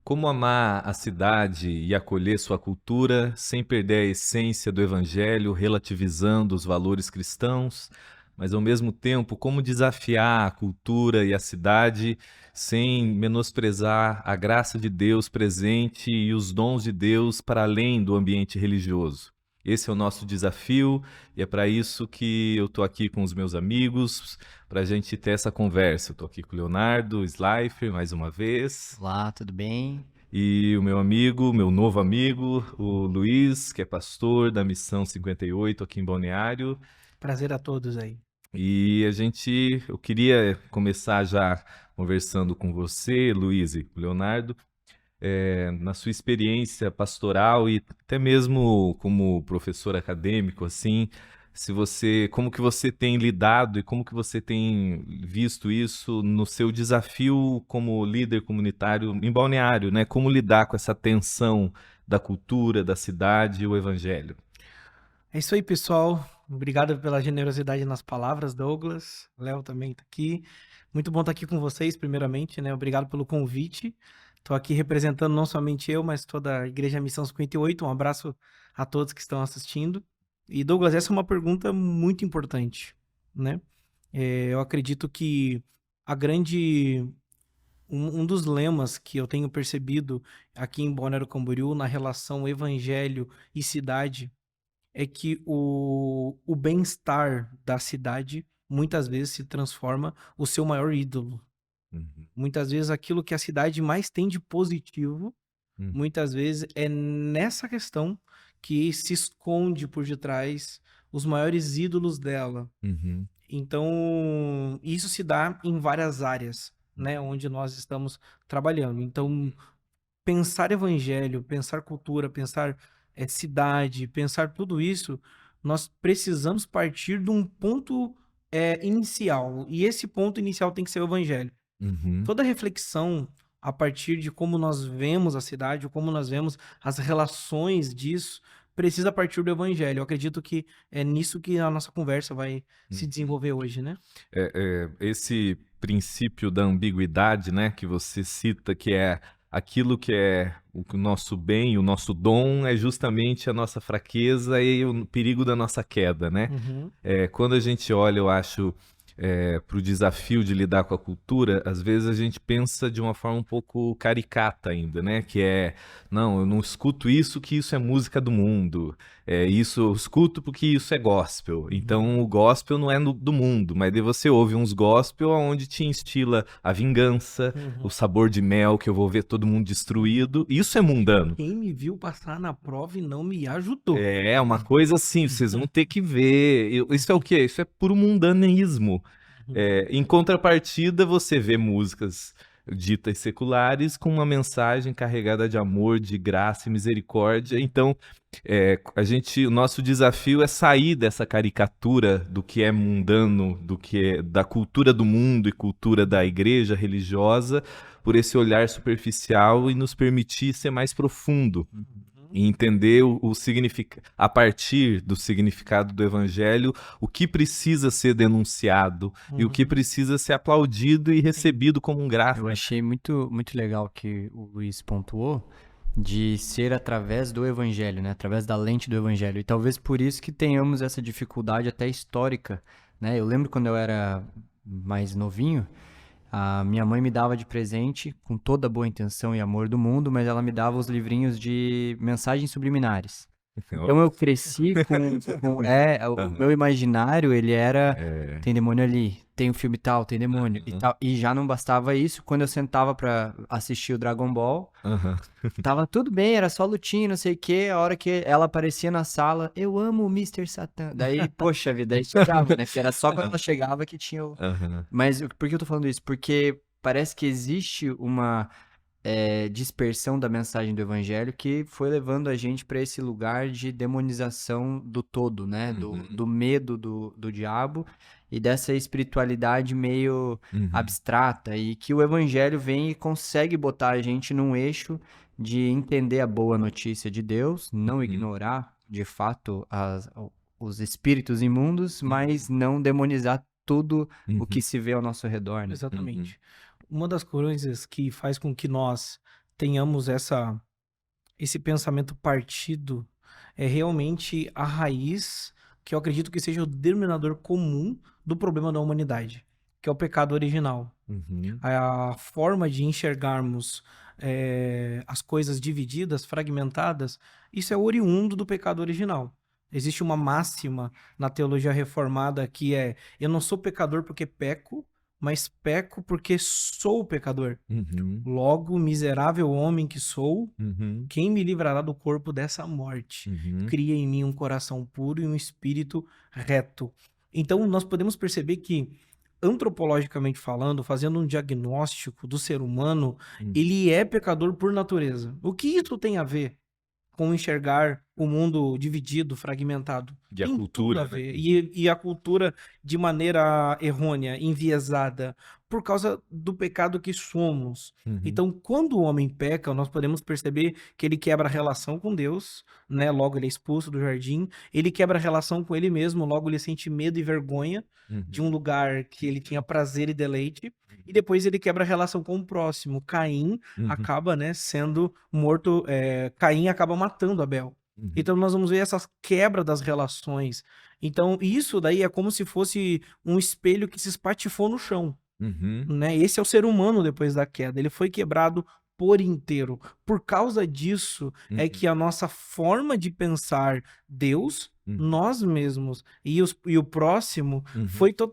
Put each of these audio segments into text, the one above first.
Como amar a cidade e acolher sua cultura sem perder a essência do evangelho, relativizando os valores cristãos, mas ao mesmo tempo, como desafiar a cultura e a cidade sem menosprezar a graça de Deus presente e os dons de Deus para além do ambiente religioso. Esse é o nosso desafio e é para isso que eu estou aqui com os meus amigos, para a gente ter essa conversa. Eu estou aqui com o Leonardo Schleifer, mais uma vez. Olá, tudo bem? E o meu amigo, meu novo amigo, o Luiz, que é pastor da Missão 58 aqui em Balneário. Prazer a todos aí. Eu queria começar já conversando com você, Luiz e o Leonardo, na sua experiência pastoral e até mesmo como professor acadêmico, assim, como que você tem lidado e como que você tem visto isso no seu desafio como líder comunitário em Balneário, né? Como lidar com essa tensão da cultura, da cidade e o evangelho? É isso aí, pessoal. Obrigado pela generosidade nas palavras, Douglas. Léo também tá aqui. Muito bom estar aqui com vocês, primeiramente, né? Obrigado pelo convite. Estou aqui representando não somente eu, mas toda a Igreja Missão 58. Um abraço a todos que estão assistindo. E, Douglas, essa é uma pergunta muito importante, né? Eu acredito que a grande... Um dos lemas que eu tenho percebido aqui em Balneário Camboriú, na relação evangelho e cidade, é que o bem-estar da cidade muitas vezes se transforma o seu maior ídolo. Uhum, Muitas vezes aquilo que a cidade mais tem de positivo, uhum, muitas vezes é nessa questão que se esconde por detrás os maiores ídolos dela. uhum, Então, isso se dá em várias áreas, né, onde nós estamos trabalhando. Então, pensar evangelho, pensar cultura, pensar cidade, pensar tudo isso, nós precisamos partir de um ponto inicial. E esse ponto inicial tem que ser o evangelho. uhum, Toda reflexão a partir de como nós vemos a cidade, ou como nós vemos as relações disso, precisa partir do evangelho. Eu acredito que é nisso que a nossa conversa vai se uhum. desenvolver hoje, né? Esse princípio da ambiguidade, né, que você cita, que é aquilo que é o nosso bem, o nosso dom, é justamente a nossa fraqueza e o perigo da nossa queda, né? Uhum. Quando a gente olha, eu acho, para o desafio de lidar com a cultura, às vezes a gente pensa de uma forma um pouco caricata ainda, né? Que é, não, eu não escuto isso, que isso é música do mundo. Isso eu escuto porque isso é gospel. Uhum. Então o gospel não é do mundo, mas daí você ouve uns gospel onde te instila a vingança, o Uhum. sabor de mel que eu vou ver todo mundo Uhum. destruído. Isso é mundano. Quem me viu passar na prova e não me ajudou. É uma coisa assim, vocês vão ter que ver. Isso é o quê? Isso é puro mundanismo. Uhum. Em contrapartida, você vê músicas ditas seculares com uma mensagem carregada de amor, de graça e misericórdia. Então, o nosso desafio é sair dessa caricatura do que é mundano, do que é da cultura do mundo e cultura da igreja religiosa, por esse olhar superficial e nos permitir ser mais profundo Uhum. e entender o significado, a partir do significado do evangelho, o que precisa ser denunciado e o que Uhum. precisa ser aplaudido e Sim. recebido como um Eu graça. achei muito legal que o Luiz pontuou de ser através do evangelho, né? Através da lente do evangelho. E talvez por isso que tenhamos essa dificuldade até histórica, né? Eu lembro quando eu era mais novinho, a minha mãe me dava de presente, com toda a boa intenção e amor do mundo, mas ela me dava os livrinhos de mensagens subliminares. Então eu cresci o Aham. meu imaginário, ele era, É, tem demônio ali, tem o filme tal, tem demônio e aham, tal. E já não bastava isso, quando eu sentava pra assistir o Dragon Ball, aham, tava tudo bem, era só lutinha, não sei o quê. A hora que ela aparecia na sala, eu amo o Mister Satan. Daí, poxa vida, aí chegava, né? Porque era só quando ela chegava que tinha o... aham, Mas por que eu tô falando isso? Porque parece que existe uma dispersão da mensagem do evangelho que foi levando a gente para esse lugar de demonização do todo, né? Do uhum, medo do diabo e dessa espiritualidade meio uhum, abstrata, e que o evangelho vem e consegue botar a gente num eixo de entender a boa notícia de Deus, não uhum, ignorar de fato os espíritos imundos, uhum, mas não demonizar tudo o que uhum, se vê ao nosso redor, né? uhum, Exatamente. Uma das coisas que faz com que nós tenhamos esse pensamento partido, é realmente a raiz que eu acredito que seja o denominador comum do problema da humanidade, que é o pecado original. Uhum. A forma de enxergarmos as coisas divididas, fragmentadas, isso é oriundo do pecado original. Existe uma máxima na teologia reformada que é: eu não sou pecador porque peco, mas peco porque sou pecador. Uhum. Logo, miserável homem que sou, Uhum. quem me livrará do corpo dessa morte? Uhum. Cria em mim um coração puro e um espírito reto. Então, nós podemos perceber que, antropologicamente falando, fazendo um diagnóstico do ser humano, ele é pecador por natureza. O que isso tem a ver com enxergar o mundo dividido, fragmentado? E a Tem tudo a cultura, né? ver. E a cultura de maneira errônea, enviesada, por causa do pecado que somos. Uhum. Então, quando o homem peca, nós podemos perceber que ele quebra a relação com Deus, né? Logo ele é expulso do jardim. Ele quebra a relação com ele mesmo, logo ele sente medo e vergonha de um lugar que ele tinha prazer e deleite. E depois ele quebra a relação com o próximo. Caim acaba, né, sendo morto. Caim acaba matando Abel. Uhum. Então nós vamos ver essa quebra das relações. Então isso daí é como se fosse um espelho que se espatifou no chão. Uhum. Né? Esse é o ser humano depois da queda. Ele foi quebrado por inteiro. Por causa disso é que a nossa forma de pensar Deus, nós mesmos e o próximo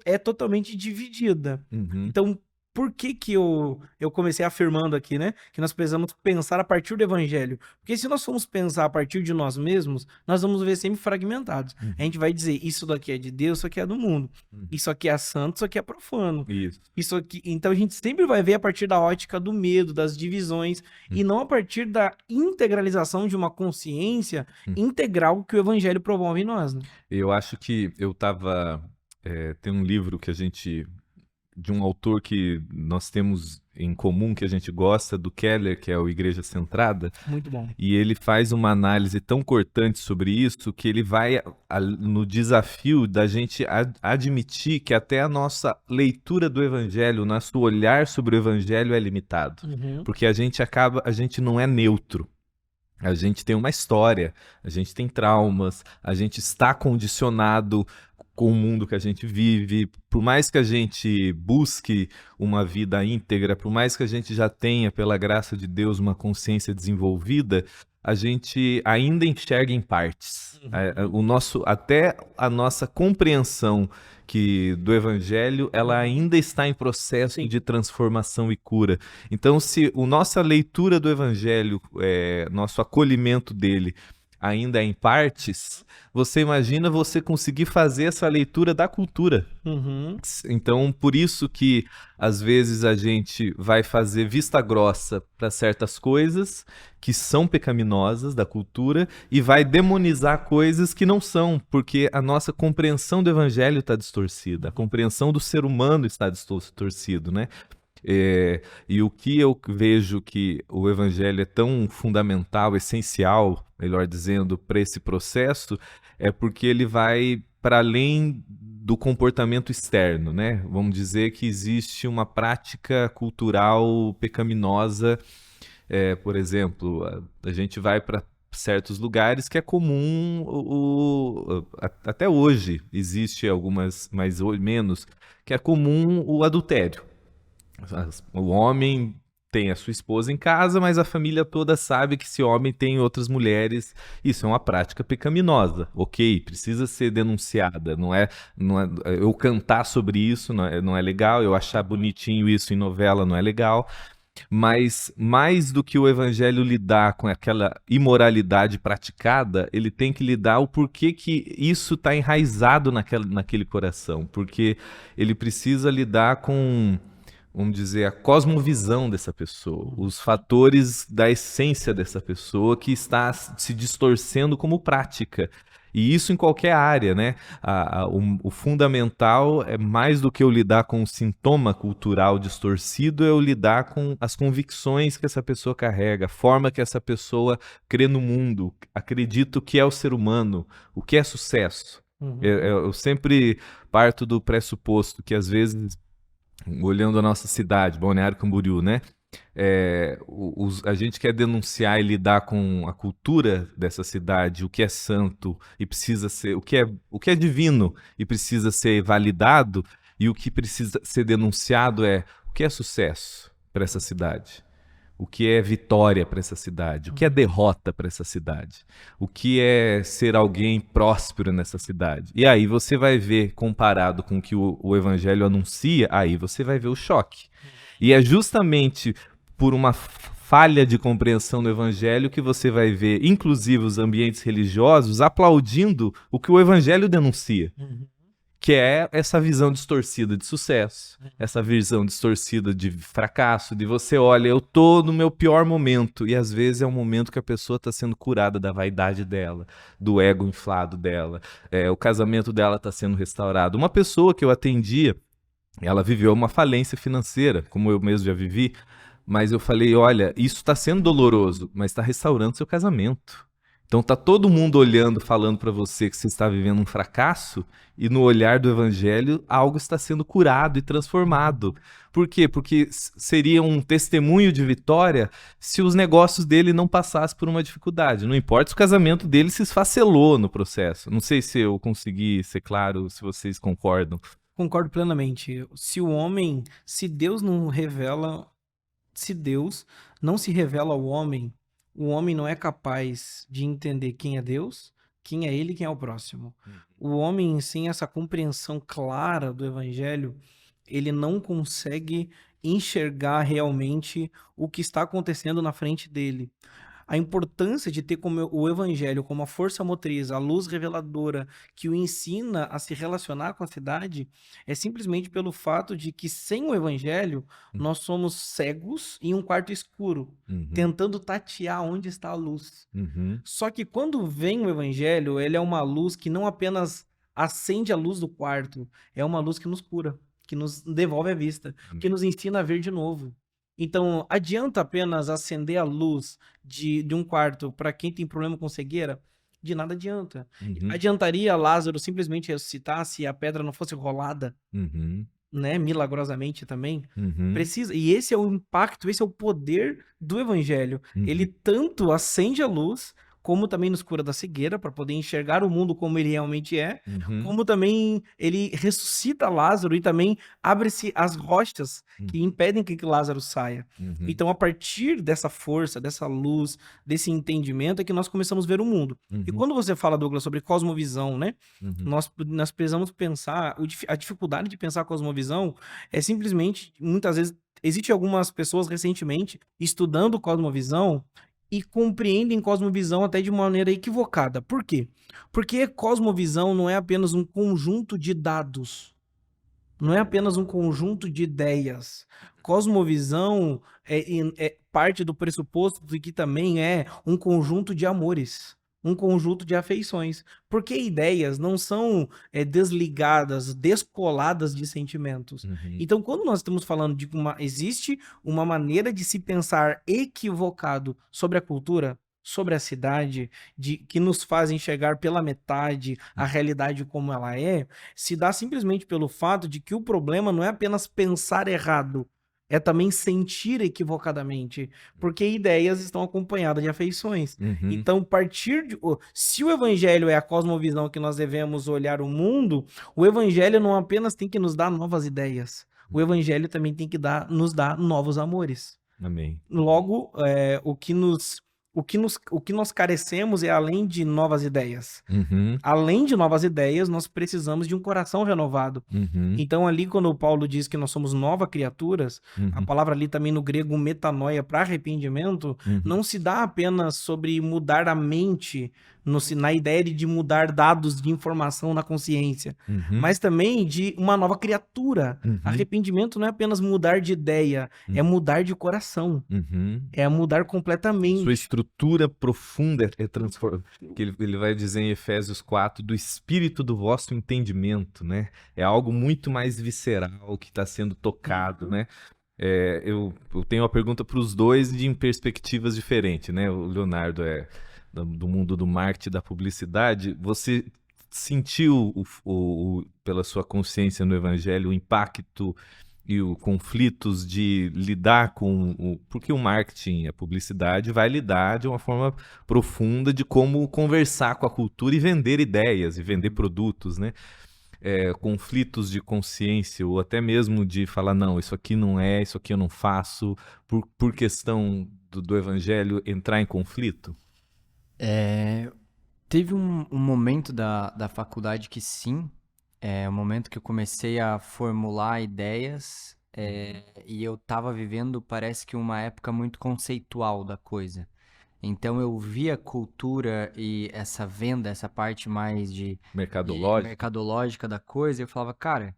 é totalmente dividida. Uhum. Então, por que eu comecei afirmando aqui, né? Que nós precisamos pensar a partir do evangelho. Porque se nós formos pensar a partir de nós mesmos, nós vamos ver sempre fragmentados. A gente vai dizer, isso daqui é de Deus, isso aqui é do mundo. Isso aqui é santo, isso aqui é profano. Isso aqui. Então a gente sempre vai ver a partir da ótica do medo, das divisões, e não a partir da integralização de uma consciência integral que o evangelho promove em nós. Né? Eu acho que eu tava... tem um livro que a gente... de um autor que nós temos em comum, que a gente gosta, do Keller, que é o Igreja Centrada. Muito bom. E ele faz uma análise tão cortante sobre isso, que ele vai no desafio da gente admitir que até a nossa leitura do Evangelho, o nosso olhar sobre o Evangelho é limitado. Porque a gente não é neutro. A gente tem uma história, a gente tem traumas, a gente está condicionado com o mundo que a gente vive. Por mais que a gente busque uma vida íntegra, por mais que a gente já tenha, pela graça de Deus, uma consciência desenvolvida, a gente ainda enxerga em partes. Até a nossa compreensão do Evangelho, ela ainda está em processo de transformação e cura. Então, se a nossa leitura do Evangelho, nosso acolhimento dele, ainda é em partes, você imagina você conseguir fazer essa leitura da cultura. Então, por isso que às vezes a gente vai fazer vista grossa para certas coisas que são pecaminosas da cultura e vai demonizar coisas que não são, porque a nossa compreensão do evangelho está distorcida, a compreensão do ser humano está distorcido, né? E o que eu vejo que o evangelho é tão fundamental, essencial, melhor dizendo, para esse processo, é porque ele vai para além do comportamento externo, né? Vamos dizer que existe uma prática cultural pecaminosa, por exemplo, a gente vai para certos lugares que é comum, até hoje existe algumas, mais ou menos, que é comum o adultério. O homem tem a sua esposa em casa, mas a família toda sabe que esse homem tem outras mulheres. Isso é uma prática pecaminosa, ok? Precisa ser denunciada. Não é eu cantar sobre isso não é legal, eu achar bonitinho isso em novela não é legal. Mas mais do que o evangelho lidar com aquela imoralidade praticada, ele tem que lidar o porquê que isso está enraizado naquele coração. Porque ele precisa lidar com, vamos dizer, a cosmovisão dessa pessoa, os fatores da essência dessa pessoa que está se distorcendo como prática. E isso em qualquer área, né? O fundamental é mais do que eu lidar com o sintoma cultural distorcido, é eu lidar com as convicções que essa pessoa carrega, a forma que essa pessoa crê no mundo, acredita o que é o ser humano, o que é sucesso. Eu sempre parto do pressuposto que às vezes, olhando a nossa cidade, Balneário Camboriú, né? A gente quer denunciar e lidar com a cultura dessa cidade, o que é santo e precisa ser, o que é divino e precisa ser validado, e o que precisa ser denunciado é o que é sucesso para essa cidade. O que é vitória para essa cidade? O que é derrota para essa cidade? O que é ser alguém próspero nessa cidade? E aí você vai ver, comparado com o que o Evangelho anuncia, aí você vai ver o choque. E é justamente por uma falha de compreensão do Evangelho que você vai ver, inclusive os ambientes religiosos, aplaudindo o que o Evangelho denuncia. Que é essa visão distorcida de sucesso, essa visão distorcida de fracasso, de você, olha, eu tô no meu pior momento, e às vezes é um momento que a pessoa está sendo curada da vaidade dela, do ego inflado dela, o casamento dela está sendo restaurado. Uma pessoa que eu atendia, ela viveu uma falência financeira, como eu mesmo já vivi, mas eu falei, olha, isso está sendo doloroso, mas está restaurando seu casamento. Então tá todo mundo olhando, falando para você que você está vivendo um fracasso, e no olhar do Evangelho algo está sendo curado e transformado. Por quê? Porque seria um testemunho de vitória se os negócios dele não passassem por uma dificuldade. Não importa se o casamento dele se esfacelou no processo. Não sei se eu consegui ser claro, se vocês concordam. Concordo plenamente. Se Deus não revela, se Deus não se revela ao homem, o homem não é capaz de entender quem é Deus, quem é ele e quem é o próximo. O homem, sem essa compreensão clara do Evangelho, ele não consegue enxergar realmente o que está acontecendo na frente dele. A importância de ter como o Evangelho como a força motriz, a luz reveladora que o ensina a se relacionar com a cidade, é simplesmente pelo fato de que sem o Evangelho nós somos cegos em um quarto escuro, tentando tatear onde está a luz. Só que quando vem o Evangelho, ele é uma luz que não apenas acende a luz do quarto, é uma luz que nos cura, que nos devolve a vista, que nos ensina a ver de novo. Então, adianta apenas acender a luz de um quarto para quem tem problema com cegueira? De nada adianta. Adiantaria Lázaro simplesmente ressuscitar se a pedra não fosse rolada, né? Milagrosamente também? Precisa. E esse é o impacto, esse é o poder do Evangelho. Ele tanto acende a luz, como também nos cura da cegueira, para poder enxergar o mundo como ele realmente é, como também ele ressuscita Lázaro e também abre-se as rochas que impedem que Lázaro saia. Então, a partir dessa força, dessa luz, desse entendimento, é que nós começamos a ver o mundo. E quando você fala, Douglas, sobre cosmovisão, né? Nós precisamos pensar, a dificuldade de pensar a cosmovisão é simplesmente, muitas vezes, existem algumas pessoas recentemente estudando cosmovisão e compreendem cosmovisão até de maneira equivocada. Por quê? Porque cosmovisão não é apenas um conjunto de dados, não é apenas um conjunto de ideias. Cosmovisão é parte do pressuposto de que também é um conjunto de amores, um conjunto de afeições. Porque ideias não são desligadas, descoladas de sentimentos. Então, quando nós estamos falando de existe uma maneira de se pensar equivocado sobre a cultura, sobre a cidade, que nos faz enxergar pela metade a realidade como ela é, se dá simplesmente pelo fato de que o problema não é apenas pensar errado, é também sentir equivocadamente, porque ideias estão acompanhadas de afeições. Então, se o Evangelho é a cosmovisão que nós devemos olhar o mundo, o Evangelho não apenas tem que nos dar novas ideias, o Evangelho também tem que nos dar novos amores. Amém. Logo, o que nós carecemos é além de novas ideias. Além de novas ideias, nós precisamos de um coração renovado. Então, ali, quando o Paulo diz que nós somos novas criaturas, a palavra ali também no grego metanoia, para arrependimento, não se dá apenas sobre mudar a mente, na ideia de mudar dados de informação na consciência, mas também de uma nova criatura. Arrependimento não é apenas mudar de ideia, é mudar de coração. É mudar completamente. Sua estrutura profunda é transformada. Que ele vai dizer em Efésios 4, do espírito do vosso entendimento, né? É algo muito mais visceral que está sendo tocado, né? Eu tenho uma pergunta para os dois em perspectivas diferentes, né? O Leonardo é do mundo do marketing, da publicidade. Você sentiu, pela sua consciência no Evangelho, o impacto e os conflitos de lidar com o... Porque o marketing, a publicidade vai lidar de uma forma profunda de como conversar com a cultura e vender ideias e vender produtos, né? Conflitos de consciência ou até mesmo de falar, não, isso aqui não é, isso aqui eu não faço, por questão do evangelho entrar em conflito? Teve um momento da faculdade que sim, um momento que eu comecei a formular ideias, e eu tava vivendo, parece que uma época muito conceitual da coisa. Então eu via a cultura e essa venda, essa parte mais de Mercadológico? mercadológica da coisa, e eu falava, cara,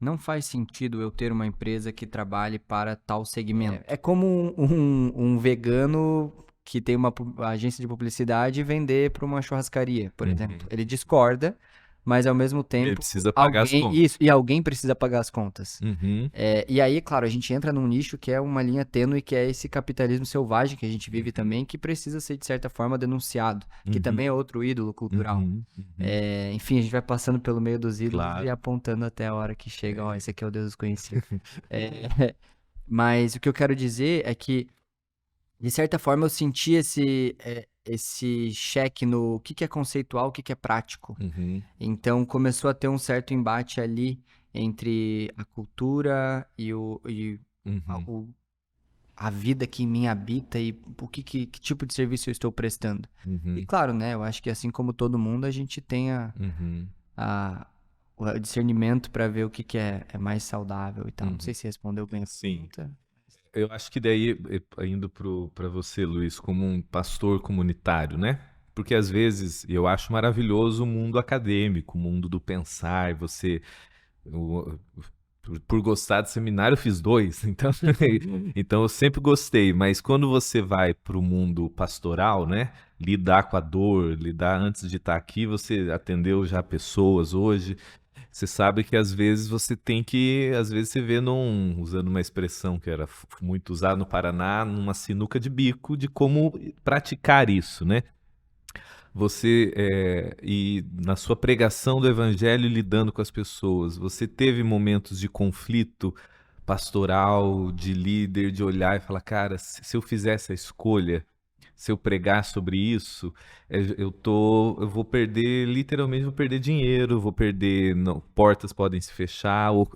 não faz sentido eu ter uma empresa que trabalhe para tal segmento. É como um vegano que tem uma agência de publicidade e vender para uma churrascaria, por exemplo. Ele discorda, mas ao mesmo Ele tempo precisa pagar as contas. isso, e alguém precisa pagar as contas. Uhum. E aí, claro, a gente entra num nicho que é uma linha tênue, que é esse capitalismo selvagem que a gente vive também, que precisa ser, de certa forma, denunciado, que também é outro ídolo cultural. Enfim, a gente vai passando pelo meio dos ídolos Claro. e apontando até a hora que chega, ó, esse aqui é o Deus desconhecido. Mas o que eu quero dizer é que, de certa forma, eu senti esse cheque no que é conceitual, o que é prático. Uhum. Então começou a ter um certo embate ali entre a cultura e a vida que em mim habita e que tipo de serviço eu estou prestando. Uhum. E claro, né, eu acho que assim como todo mundo, a gente tem o discernimento para ver o que é mais saudável e tal. Não sei se respondeu bem a pergunta. Eu acho que daí, indo para você, Luiz, como um pastor comunitário, né? Porque às vezes eu acho maravilhoso o mundo acadêmico, o mundo do pensar, por gostar de seminário, eu fiz 2, então eu sempre gostei, mas quando você vai para o mundo pastoral, né? Lidar com a dor, lidar antes de estar aqui, você atendeu já pessoas hoje. Você sabe que às vezes você tem que, às vezes você vê usando uma expressão que era muito usada no Paraná, numa sinuca de bico de como praticar isso, né? E na sua pregação do evangelho lidando com as pessoas, você teve momentos de conflito pastoral, de líder, de olhar e falar, cara, se eu fizesse a escolha, se eu pregar sobre isso, eu vou perder, literalmente vou perder dinheiro, vou perder, não, portas podem se fechar, ou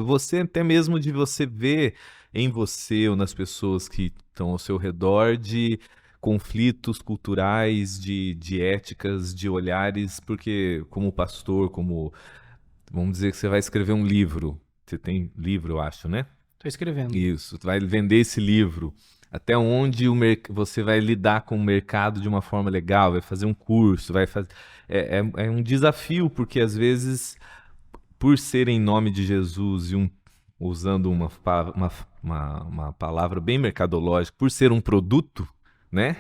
você até mesmo de você ver em você ou nas pessoas que estão ao seu redor de conflitos culturais, de éticas, de olhares, porque como pastor, vamos dizer que você vai escrever um livro, você tem livro, eu acho, né? Tô escrevendo. Isso, tu vai vender esse livro. Até onde você vai lidar com o mercado de uma forma legal, vai fazer um curso, vai fazer. É um desafio, porque às vezes, por ser em nome de Jesus e usando uma palavra bem mercadológica, por ser um produto, né?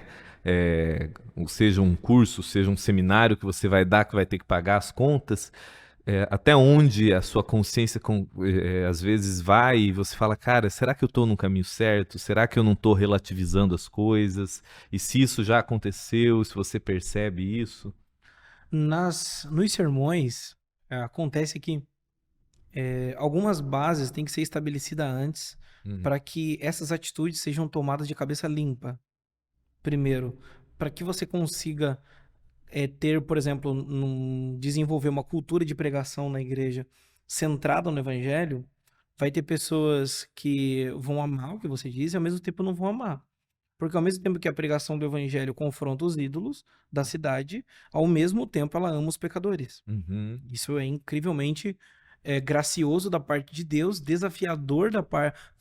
Ou seja, um curso, seja um seminário que você vai dar, que vai ter que pagar as contas. Até onde a sua consciência às vezes vai e você fala, cara, será que eu estou no caminho certo? Será que eu não estou relativizando as coisas? E se isso já aconteceu, se você percebe isso? Nos sermões, acontece que algumas bases têm que ser estabelecidas antes para que essas atitudes sejam tomadas de cabeça limpa. Primeiro, para que você consiga ter, por exemplo, desenvolver uma cultura de pregação na igreja centrada no evangelho, vai ter pessoas que vão amar o que você diz e ao mesmo tempo não vão amar. Porque ao mesmo tempo que a pregação do evangelho confronta os ídolos da cidade, ao mesmo tempo ela ama os pecadores. Isso é incrivelmente gracioso da parte de Deus, desafiador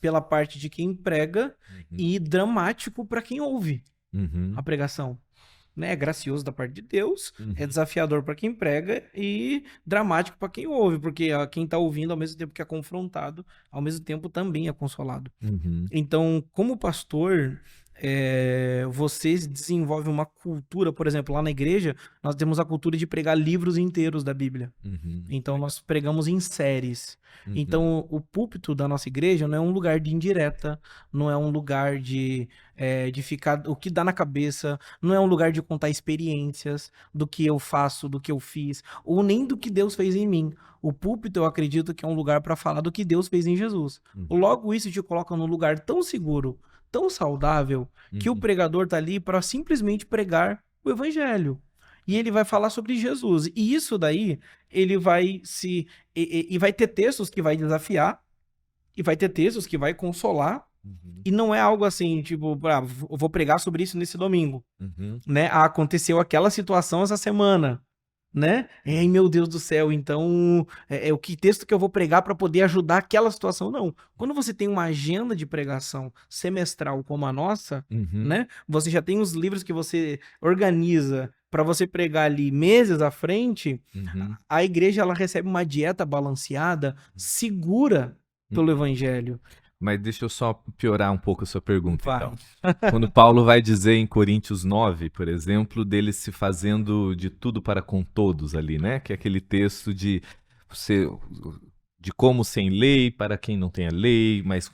pela parte de quem prega e dramático para quem ouve a pregação. Né? É gracioso da parte de Deus, é desafiador para quem prega e dramático para quem ouve, porque quem está ouvindo, ao mesmo tempo que é confrontado, ao mesmo tempo também é consolado. Então, como pastor, você desenvolve uma cultura, por exemplo, lá na igreja, nós temos a cultura de pregar livros inteiros da Bíblia. Uhum, Então, nós pregamos em séries. uhum, Então, o púlpito da nossa igreja não é um lugar de indireta, não é um lugar de ficar o que dá na cabeça, não é um lugar de contar experiências do que eu faço, do que eu fiz, ou nem do que Deus fez em mim. O púlpito, eu acredito que é um lugar para falar do que Deus fez em Jesus. uhum, Logo, isso te coloca num lugar tão seguro, tão saudável, que o uhum, pregador tá ali para simplesmente pregar o evangelho. E ele vai falar sobre Jesus. E isso daí, ele vai e vai ter textos que vai desafiar, e vai ter textos que vai consolar, uhum, e não é algo assim, tipo, eu vou pregar sobre isso nesse domingo, uhum, né? Ah, aconteceu aquela situação essa semana, né? Ai, meu Deus do céu, então é o que texto que eu vou pregar para poder ajudar aquela situação? Não. Quando você tem uma agenda de pregação semestral como a nossa, uhum, né? Você já tem os livros que você organiza para você pregar ali meses à frente, uhum, a igreja ela recebe uma dieta balanceada, segura pelo uhum. evangelho. Mas deixa eu só piorar um pouco a sua pergunta, Vai. então. Quando Paulo vai dizer em Coríntios 9, por exemplo, dele se fazendo de tudo para com todos ali, né? Que é aquele texto de você, de como sem lei para quem não tem a lei, mas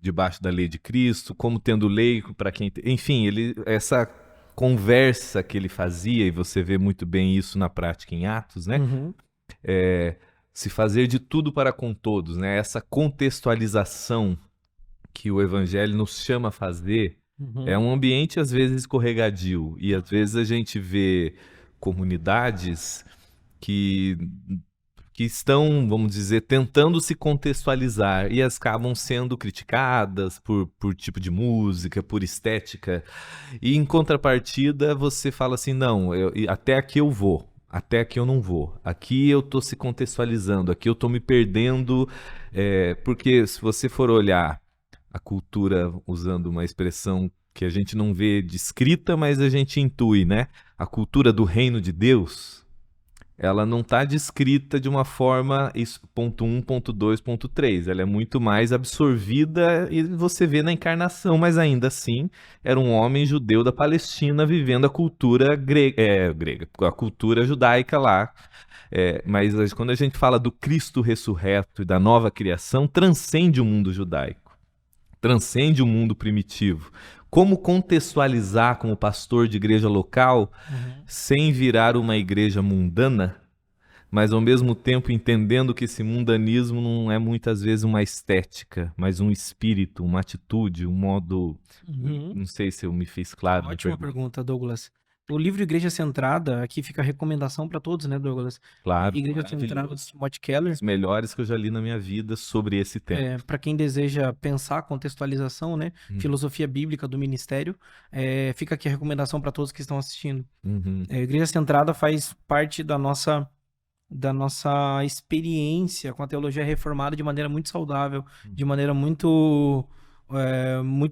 debaixo da lei de Cristo, como tendo lei para quem, enfim, essa conversa que ele fazia, e você vê muito bem isso na prática em Atos, né? Uhum. É, se fazer de tudo para com todos, né? Essa contextualização que o evangelho nos chama a fazer é Uhum. um ambiente às vezes escorregadio e às vezes a gente vê comunidades que que estão, vamos dizer, tentando se contextualizar e acabam sendo criticadas por tipo de música, por estética. E em contrapartida, você fala assim: não, até aqui eu vou, até aqui eu não vou. Aqui eu estou se contextualizando, aqui eu estou me perdendo. Porque se você for olhar a cultura, usando uma expressão que a gente não vê descrita, mas a gente intui, né? A cultura do reino de Deus, ela não está descrita de uma forma ponto 1, ponto 2, ponto 3. Ela é muito mais absorvida e você vê na encarnação, mas ainda assim era um homem judeu da Palestina vivendo a cultura grega, a cultura judaica lá. Mas quando a gente fala do Cristo ressurreto e da nova criação, transcende o mundo judaico, transcende o mundo primitivo. Como contextualizar como pastor de igreja local Uhum. sem virar uma igreja mundana, mas ao mesmo tempo entendendo que esse mundanismo não é muitas vezes uma estética, mas um espírito, uma atitude, um modo. Uhum. Não sei se eu me fiz claro na Ótima pergunta. pergunta, Douglas. O livro Igreja Centrada, aqui fica a recomendação para todos, né, Douglas? Claro, Igreja Centrada de Timothy Keller. os melhores que eu já li na minha vida sobre esse tema. Para quem deseja pensar contextualização, né? Filosofia bíblica do ministério, fica aqui a recomendação para todos que estão assistindo. Uhum, Igreja Centrada faz parte da nossa experiência com a teologia reformada de maneira muito saudável, de maneira muito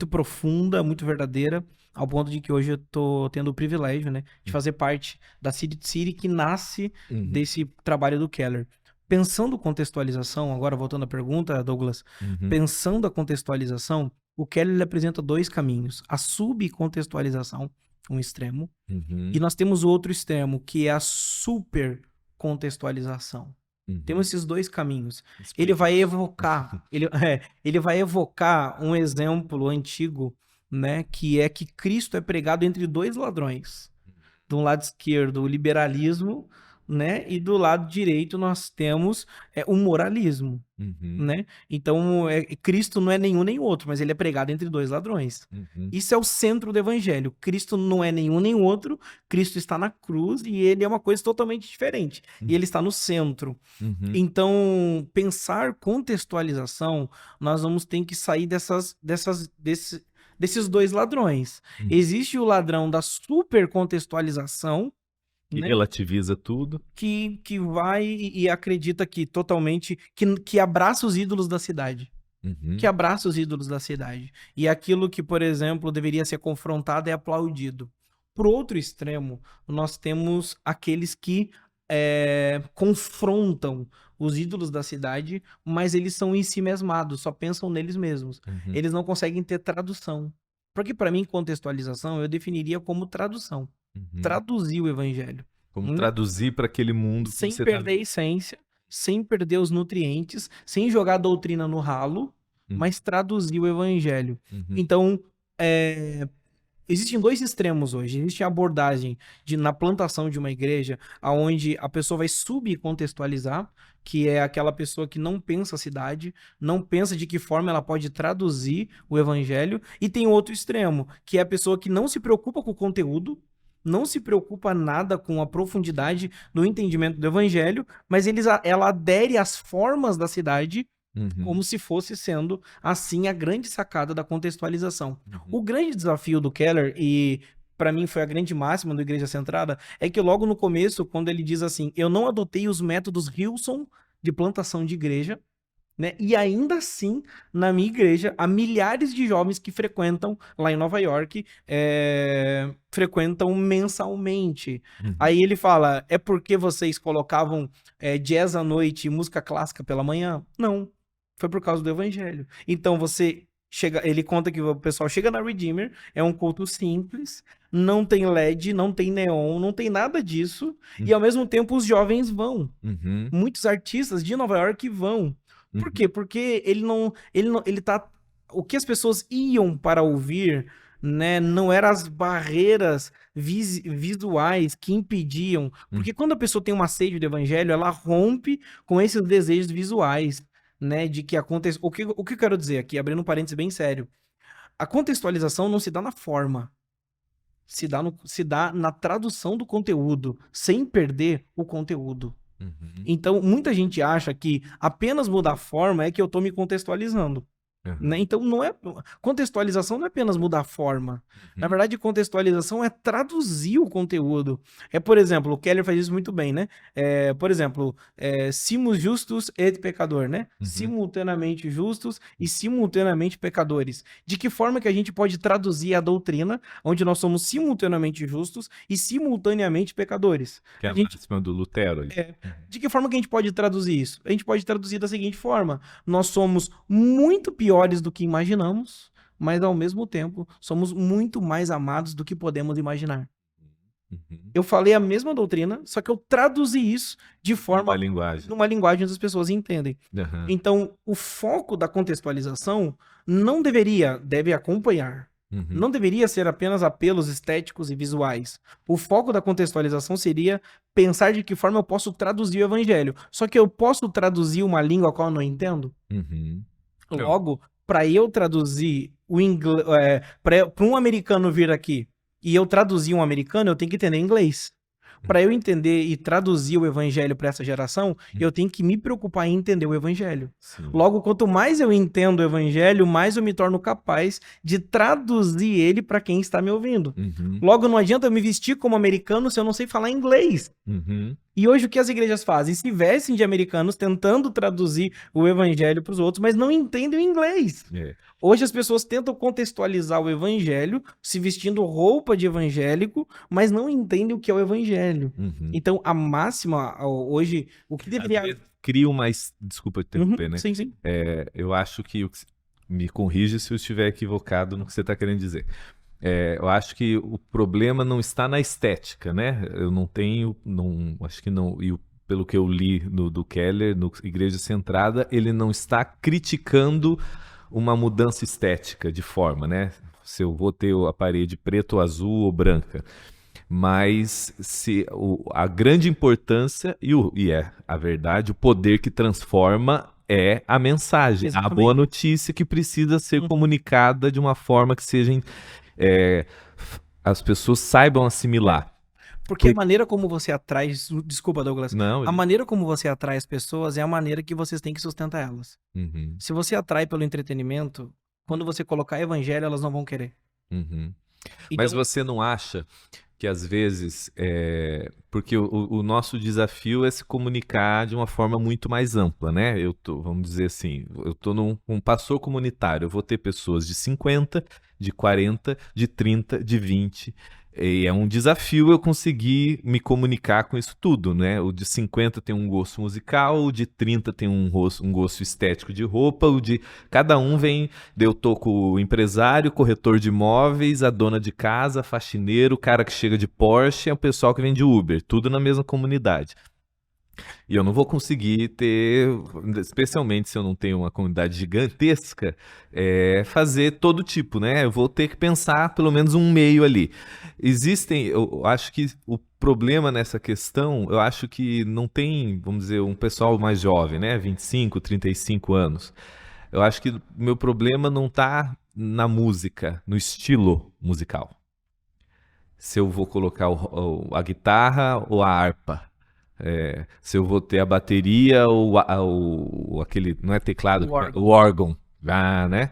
profunda, muito verdadeira, ao ponto de que hoje eu tô tendo o privilégio, né, de fazer parte da City City que nasce uhum, desse trabalho do Keller. Pensando contextualização, agora voltando à pergunta, Douglas, uhum, pensando a contextualização, o Keller ele apresenta dois caminhos: a subcontextualização, um extremo, uhum, e nós temos o outro extremo, que é a supercontextualização. uhum. Temos esses dois caminhos. Explica. Ele vai evocar, ele vai evocar um exemplo antigo, né, que é que Cristo é pregado entre dois ladrões. Do lado esquerdo, o liberalismo, né, e do lado direito nós temos o moralismo, Uhum, né? Então, Cristo não é nenhum nem outro, mas ele é pregado entre dois ladrões. uhum, Isso é o centro do evangelho. Cristo não é nenhum nem outro, Cristo está na cruz e ele é uma coisa totalmente diferente. E ele está no centro. uhum, Então, pensar contextualização, nós vamos ter que sair desses dois ladrões. uhum. Existe o ladrão da supercontextualização, Que né? relativiza tudo. Que vai e acredita que totalmente, que abraça os ídolos da cidade. Uhum, Que abraça os ídolos da cidade. E aquilo que, por exemplo, deveria ser confrontado é aplaudido. Por outro extremo, nós temos aqueles que confrontam os ídolos da cidade, mas eles são em si mesmados, só pensam neles mesmos. uhum, Eles não conseguem ter tradução. Porque para mim, contextualização eu definiria como tradução. Uhum. Traduzir o evangelho. Como traduzir para aquele mundo que Sem você perder a essência, sem perder os nutrientes, sem jogar a doutrina no ralo, mas traduzir o evangelho. Então, existem dois extremos hoje. Existe a abordagem na plantação de uma igreja, onde a pessoa vai subcontextualizar, que é aquela pessoa que não pensa a cidade, não pensa de que forma ela pode traduzir o evangelho. E tem outro extremo, que é a pessoa que não se preocupa com o conteúdo, não se preocupa nada com a profundidade do entendimento do evangelho, mas ela adere às formas da cidade como se fosse sendo, assim, a grande sacada da contextualização. O grande desafio do Keller, e para mim foi a grande máxima do Igreja Centrada, é que logo no começo, quando ele diz assim, eu não adotei os métodos Hillsong de plantação de igreja, né? E ainda assim, na minha igreja, há milhares de jovens que frequentam, lá em Nova York, frequentam mensalmente. Aí ele fala, é porque vocês colocavam jazz à noite e música clássica pela manhã? Não, foi por causa do evangelho. Então ele conta que o pessoal chega na Redeemer, é um culto simples, não tem LED, não tem neon, não tem nada disso, e ao mesmo tempo os jovens vão. Muitos artistas de Nova York vão. Por quê? Porque ele tá... O que as pessoas iam para ouvir, né, não eram as barreiras visuais que impediam. Porque quando a pessoa tem uma sede do evangelho, ela rompe com esses desejos visuais, né, de que acontece... O que eu quero dizer aqui, abrindo um parênteses bem sério. A contextualização não se dá na forma. Se dá na tradução do conteúdo, sem perder o conteúdo. Então, muita gente acha que apenas mudar a forma é que eu tô me contextualizando. Né? Então, contextualização não é apenas mudar a forma. Na verdade, contextualização é traduzir o conteúdo. Por exemplo, o Keller faz isso muito bem, né? Por exemplo, simus justus et pecador, né? Simultaneamente justos e simultaneamente pecadores. De que forma que a gente pode traduzir a doutrina, onde nós somos simultaneamente justos e simultaneamente pecadores? Que é a máxima do Lutero. De que forma que a gente pode traduzir isso? A gente pode traduzir da seguinte forma: nós somos muito piores do que imaginamos, mas ao mesmo tempo somos muito mais amados do que podemos imaginar. Eu falei a mesma doutrina, só que eu traduzi isso de forma... numa linguagem onde as pessoas entendem. Então, o foco da contextualização não deve acompanhar. Não deveria ser apenas apelos estéticos e visuais. O foco da contextualização seria pensar de que forma eu posso traduzir o evangelho. Só que eu posso traduzir uma língua a qual eu não entendo? Logo, para eu traduzir o inglês, para um americano vir aqui e eu traduzir um americano, eu tenho que entender inglês. Para eu entender e traduzir o evangelho para essa geração, eu tenho que me preocupar em entender o evangelho. Logo, quanto mais eu entendo o evangelho, mais eu me torno capaz de traduzir ele para quem está me ouvindo. Logo, não adianta eu me vestir como americano se eu não sei falar inglês. E hoje o que as igrejas fazem? Se vestem de americanos tentando traduzir o evangelho para os outros, mas não entendem o inglês. Hoje as pessoas tentam contextualizar o evangelho se vestindo roupa de evangélico, mas não entendem o que é o evangelho. Então, a máxima hoje, o que deveria... Cria uma... Desculpa te interromper, né? Sim, sim. Eu acho que... Me corrija se eu estiver equivocado no que você está querendo dizer. Eu acho que o problema não está na estética, né? Eu não tenho... acho que não... Pelo que eu li do Keller, no Igreja Centrada, ele não está criticando uma mudança estética de forma, né? Se eu vou ter a parede preta, azul ou branca. Mas a grande importância, e é a verdade, o poder que transforma é a mensagem, a boa notícia que precisa ser comunicada de uma forma que as pessoas saibam assimilar. Porque a maneira como você atrai... Desculpa, Douglas. Não, a maneira como você atrai as pessoas é a maneira que vocês têm que sustentar elas. Se você atrai pelo entretenimento, quando você colocar evangelho, elas não vão querer. Então... Mas você não acha que às vezes... Porque o nosso desafio é se comunicar de uma forma muito mais ampla, né? Vamos dizer assim, eu estou um pastor comunitário, eu vou ter pessoas de 50, de 40, de 30, de 20. E é um desafio eu conseguir me comunicar com isso tudo, né? O de 50 tem um gosto musical, o de 30 tem um gosto estético de roupa, o de... Cada um vem... Eu tô com o empresário, corretor de imóveis, a dona de casa, faxineiro, o cara que chega de Porsche, é o pessoal que vem de Uber, tudo na mesma comunidade. E eu não vou conseguir ter, especialmente se eu não tenho uma comunidade gigantesca, fazer todo tipo, né? Eu vou ter que pensar pelo menos um meio ali. Eu acho que o problema nessa questão, eu acho que não tem, vamos dizer, um pessoal mais jovem, né? 25, 35 anos. Eu acho que o meu problema não está na música, no estilo musical. Se eu vou colocar a guitarra ou a harpa. Se eu vou ter a bateria ou aquele, não é teclado, o órgão, né?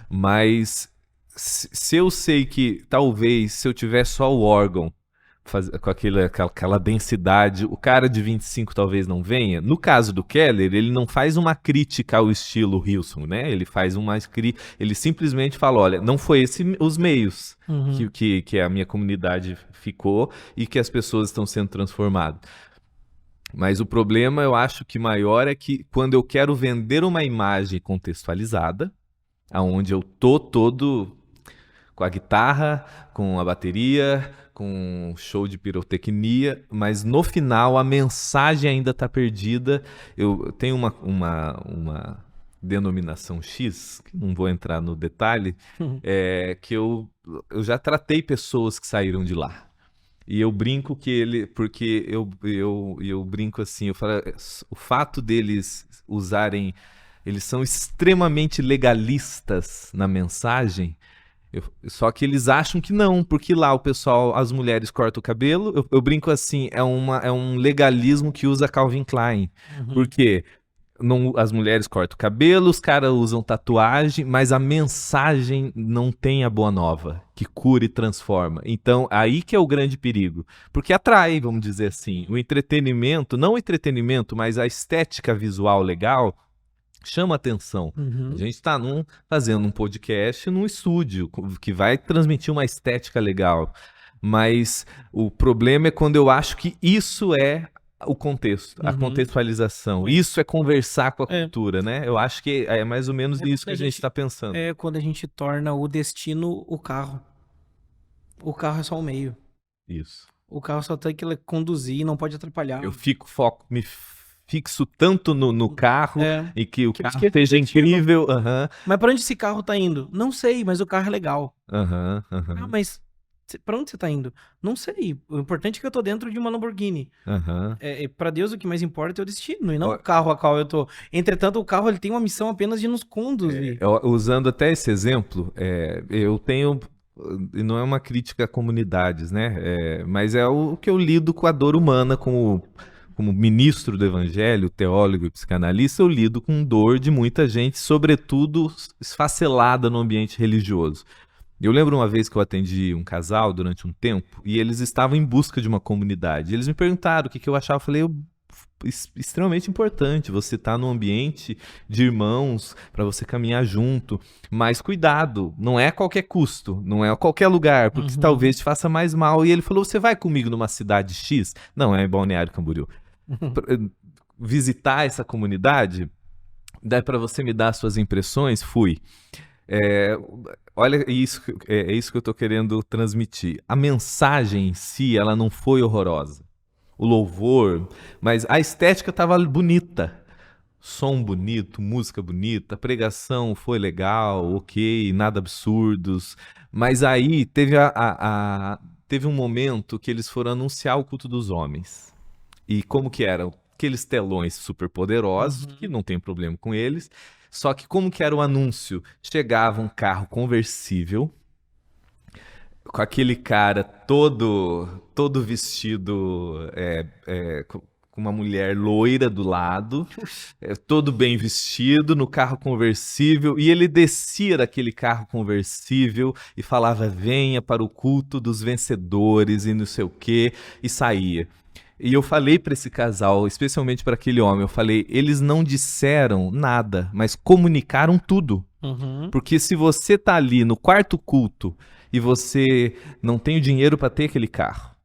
Mas se eu sei que talvez se eu tiver só o órgão com aquela densidade, o cara de 25 talvez não venha. No caso do Keller, ele não faz uma crítica ao estilo Hillsong, né? Ele faz ele simplesmente fala, olha, não foi os meios que a minha comunidade ficou e que as pessoas estão sendo transformadas. Mas o problema, eu acho que maior é que quando eu quero vender uma imagem contextualizada, aonde eu tô todo com a guitarra, com a bateria, com show de pirotecnia, mas no final a mensagem ainda está perdida. Eu tenho uma denominação X, que não vou entrar no detalhe, que eu já tratei pessoas que saíram de lá. E eu brinco porque eu brinco assim, eu falo, o fato deles usarem, eles são extremamente legalistas na mensagem, só que eles acham que não, porque lá o pessoal, as mulheres cortam o cabelo, eu brinco assim, é um legalismo que usa Calvin Klein, porque as mulheres cortam o cabelo, os caras usam tatuagem, mas a mensagem não tem a boa nova, que cura e transforma. Então, aí que é o grande perigo. Porque atrai, vamos dizer assim, o entretenimento, não o entretenimento, mas a estética visual legal, chama atenção. A gente está fazendo um podcast num estúdio, que vai transmitir uma estética legal. Mas o problema é quando eu acho que isso é o contexto, a contextualização. Isso é conversar com a cultura, né? Eu acho que é mais ou menos isso que a gente está pensando. É quando a gente torna o destino o carro. O carro é só o meio. Isso. O carro só tem que conduzir, não pode atrapalhar. Eu me fixo tanto no carro e que o carro seja incrível. Mas para onde esse carro tá indo? Não sei, mas o carro é legal. Mas pra onde você tá indo? Não sei. O importante é que eu tô dentro de uma Lamborghini. Pra Deus, o que mais importa é o destino, e não o carro a qual eu tô. Entretanto, o carro ele tem uma missão apenas de nos conduzir. Usando até esse exemplo, eu tenho... E não é uma crítica a comunidades, né? Mas é o que eu lido com a dor humana, como ministro do evangelho, teólogo e psicanalista, eu lido com dor de muita gente, sobretudo esfacelada no ambiente religioso. Eu lembro uma vez que eu atendi um casal durante um tempo e eles estavam em busca de uma comunidade. Eles me perguntaram o que eu achava. Eu falei, extremamente importante você estar num ambiente de irmãos para você caminhar junto. Mas cuidado, não é a qualquer custo, não é a qualquer lugar, porque talvez te faça mais mal. E ele falou, você vai comigo numa cidade X? Não, é em Balneário Camboriú. Visitar essa comunidade, dá para você me dar suas impressões? Fui. Olha, é isso que eu estou querendo transmitir. A mensagem em si, ela não foi horrorosa. O louvor, mas a estética estava bonita. Som bonito, música bonita, a pregação foi legal, ok, nada absurdos. Mas aí teve um momento que eles foram anunciar o culto dos homens. E como que eram? Aqueles telões super poderosos, que não tem problema com eles. Só que como que era o anúncio? Chegava um carro conversível, com aquele cara todo vestido, com uma mulher loira do lado, todo bem vestido, no carro conversível, e ele descia daquele carro conversível e falava, venha para o culto dos vencedores e não sei o quê, e saía. E eu falei para esse casal, especialmente para aquele homem, eu falei, eles não disseram nada, mas comunicaram tudo. Uhum. Porque se você tá ali no quarto culto e você não tem o dinheiro para ter aquele carro,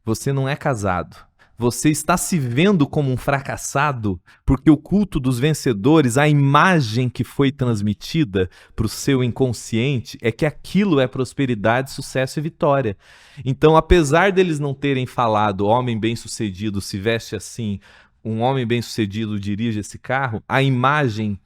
você não é casado, você está se vendo como um fracassado, porque o culto dos vencedores, a imagem que foi transmitida para o seu inconsciente é que aquilo é prosperidade, sucesso e vitória. Então, apesar deles não terem falado, homem bem-sucedido se veste assim, um homem bem-sucedido dirige esse carro, a imagem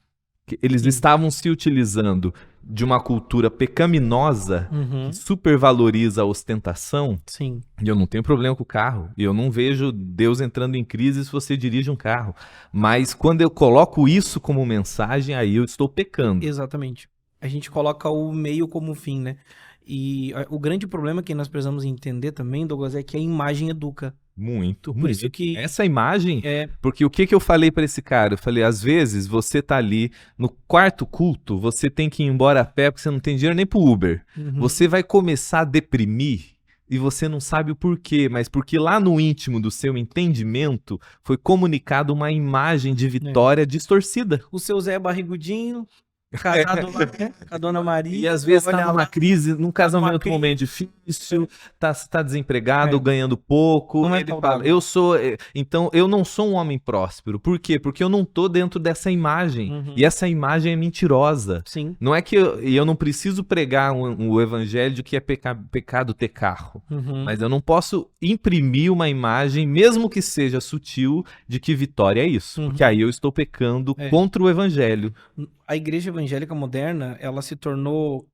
que eles Sim. estavam se utilizando de uma cultura pecaminosa Uhum. que supervaloriza a ostentação. Sim. E eu não tenho problema com o carro. E eu não vejo Deus entrando em crise se você dirige um carro. Mas quando eu coloco isso como mensagem, aí eu estou pecando. Exatamente. A gente coloca o meio como fim, né? E o grande problema que nós precisamos entender também, Douglas, é que a imagem educa. Muito, Por isso muito. que Essa imagem, é. porque o que que eu falei para esse cara? Eu falei, às vezes você tá ali no quarto culto, você tem que ir embora a pé porque você não tem dinheiro nem pro Uber. Uhum. Você vai começar a deprimir e você não sabe o porquê, mas porque lá no íntimo do seu entendimento foi comunicado uma imagem de vitória distorcida. O seu Zé barrigudinho, casado lá, né? Com a Dona Maria. E às vezes olha tá numa lá, crise, num casamento, crise. momento difícil, tá desempregado, É. ganhando pouco. Não é Ele saudável. fala, então eu não sou um homem próspero. Por quê? Porque eu não tô dentro dessa imagem. Uhum. E essa imagem é mentirosa. Sim. Não é que eu não preciso pregar o evangelho de que é pecado ter carro. Uhum. Mas eu não posso imprimir uma imagem, mesmo que seja sutil, de que vitória é isso. Uhum. Porque aí eu estou pecando É. contra o evangelho. A igreja evangélica moderna, ela se tornou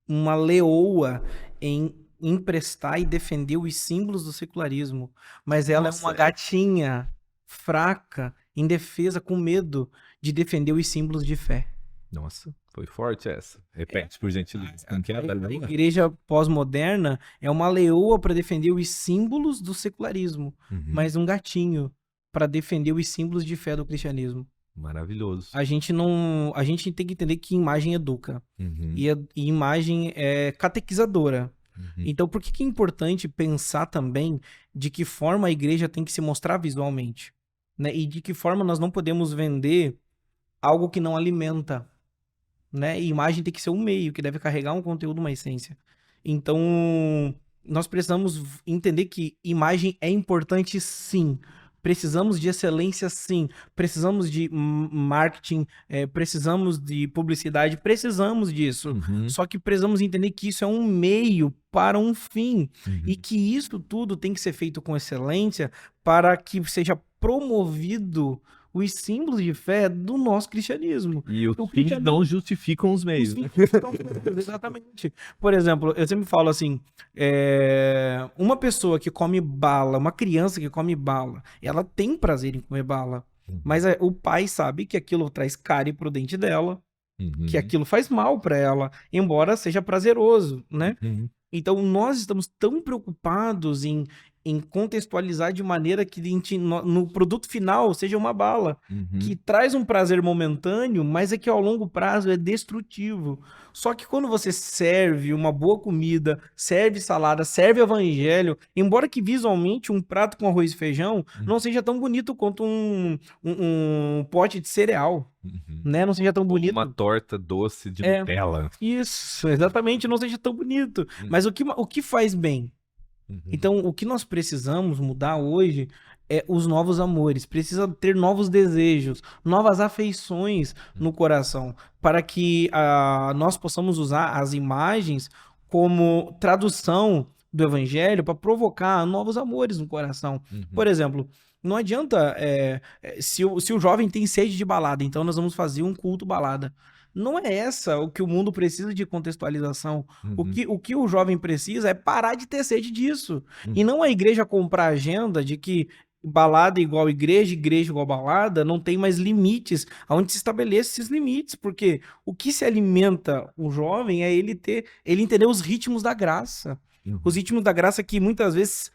uma leoa em emprestar e defender os símbolos do secularismo. Mas ela Nossa, é uma gatinha fraca, indefesa, com medo de defender os símbolos de fé. Nossa, foi forte essa. Repete, por gentileza. Como que é? A igreja pós-moderna é uma leoa para defender os símbolos do secularismo, Uhum. mas um gatinho para defender os símbolos de fé do cristianismo. Maravilhoso. A gente tem que entender que imagem educa Uhum. e imagem é catequizadora. Uhum. Então, por que é importante pensar também de que forma a igreja tem que se mostrar visualmente, né? E de que forma nós não podemos vender algo que não alimenta, né? E imagem tem que ser um meio que deve carregar um conteúdo, uma essência. Então, nós precisamos entender que imagem é importante, sim. Precisamos de excelência, sim. Precisamos de marketing, precisamos de publicidade, precisamos disso. Uhum. Só que precisamos entender que isso é um meio para um fim. Uhum. E que isso tudo tem que ser feito com excelência para que seja promovido os símbolos de fé do nosso cristianismo. E os O fins cristianismo- não justificam os meios. Os né? fins estão certos, exatamente. Por exemplo, eu sempre falo assim, uma pessoa que come bala, uma criança que come bala, ela tem prazer em comer bala. Mas o pai sabe que aquilo traz cárie pro dente dela, Uhum. que aquilo faz mal para ela, embora seja prazeroso, né? Uhum. Então, nós estamos tão preocupados em contextualizar de maneira que no produto final seja uma bala, Uhum. que traz um prazer momentâneo, mas é que ao longo prazo é destrutivo. Só que quando você serve uma boa comida, serve salada, serve evangelho, embora que visualmente um prato com arroz e feijão não seja tão bonito quanto um pote de cereal, Uhum. né? Não seja tão bonito. Uma torta doce de É. Nutella. Isso, exatamente, não seja tão bonito. Mas o que faz bem? Uhum. Então, o que nós precisamos mudar hoje é os novos amores. Precisa ter novos desejos, novas afeições no coração, para que nós possamos usar as imagens como tradução do evangelho para provocar novos amores no coração. Uhum. Por exemplo, não adianta se o jovem tem sede de balada, então nós vamos fazer um culto balada. Não é essa o que o mundo precisa de contextualização. Uhum. O que o jovem precisa é parar de ter sede disso. Uhum. E não a igreja comprar agenda de que balada igual igreja igual balada, não tem mais limites, onde se estabelece esses limites, porque o que se alimenta o jovem é ele entender os ritmos da graça. Uhum. Os ritmos da graça que muitas vezes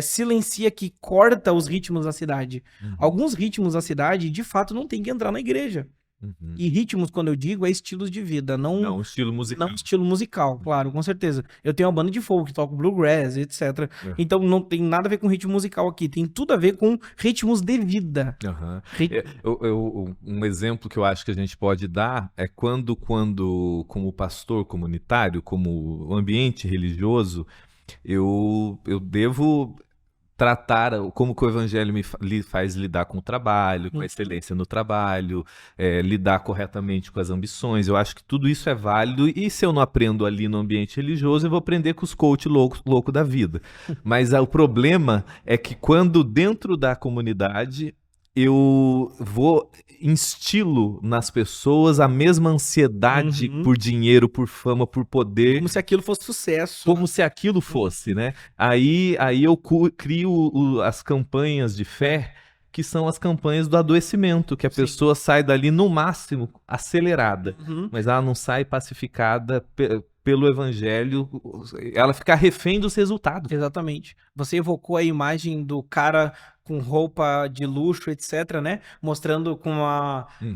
silencia, que corta os ritmos da cidade. Uhum. Alguns ritmos da cidade, de fato, não tem que entrar na igreja. Uhum. E ritmos, quando eu digo, é estilos de vida, Não, estilo musical. não estilo musical, claro, com certeza. Eu tenho uma banda de folk, toco bluegrass, etc. Então não tem nada a ver com ritmo musical aqui, tem tudo a ver com ritmos de vida. Aham. Rit- Um exemplo que eu acho que a gente pode dar é quando como pastor comunitário, como ambiente religioso, eu devo tratar como que o evangelho lhe faz lidar com o trabalho, com a excelência no trabalho, lidar corretamente com as ambições. Eu acho que tudo isso é válido e se eu não aprendo ali no ambiente religioso, eu vou aprender com os coach louco da vida. Mas o problema é que quando dentro da comunidade eu instilo nas pessoas a mesma ansiedade Uhum. por dinheiro, por fama, por poder, Como se aquilo fosse sucesso. como se aquilo fosse, né? Aí eu crio as campanhas de fé, que são as campanhas do adoecimento, que a Sim. pessoa sai dali no máximo acelerada, Uhum. mas ela não sai pacificada pelo evangelho, ela fica refém dos resultados. Exatamente. Você evocou a imagem do cara com roupa de luxo, etc, né? Mostrando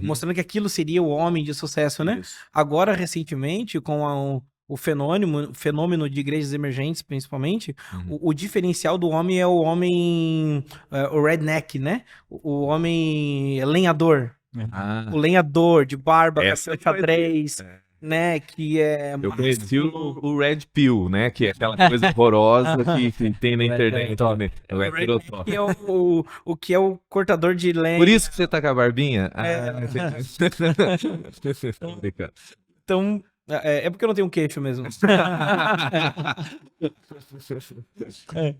mostrando que aquilo seria o homem de sucesso, né? Isso. Agora, recentemente, com o fenômeno de igrejas emergentes, principalmente, Uhum. o diferencial do homem é o homem, o redneck, né? O homem lenhador. Ah, O lenhador de barba, Essa cabelo xadrez, é. né? Que é Eu conheci másculo. o Red Pill, né? Que é aquela coisa horrorosa que tem na O internet. heterotop. Né? O O redneck heterotop. é o que é o cortador de lenha. Por isso que você tá com a barbinha? Então, é porque eu não tenho queixo mesmo.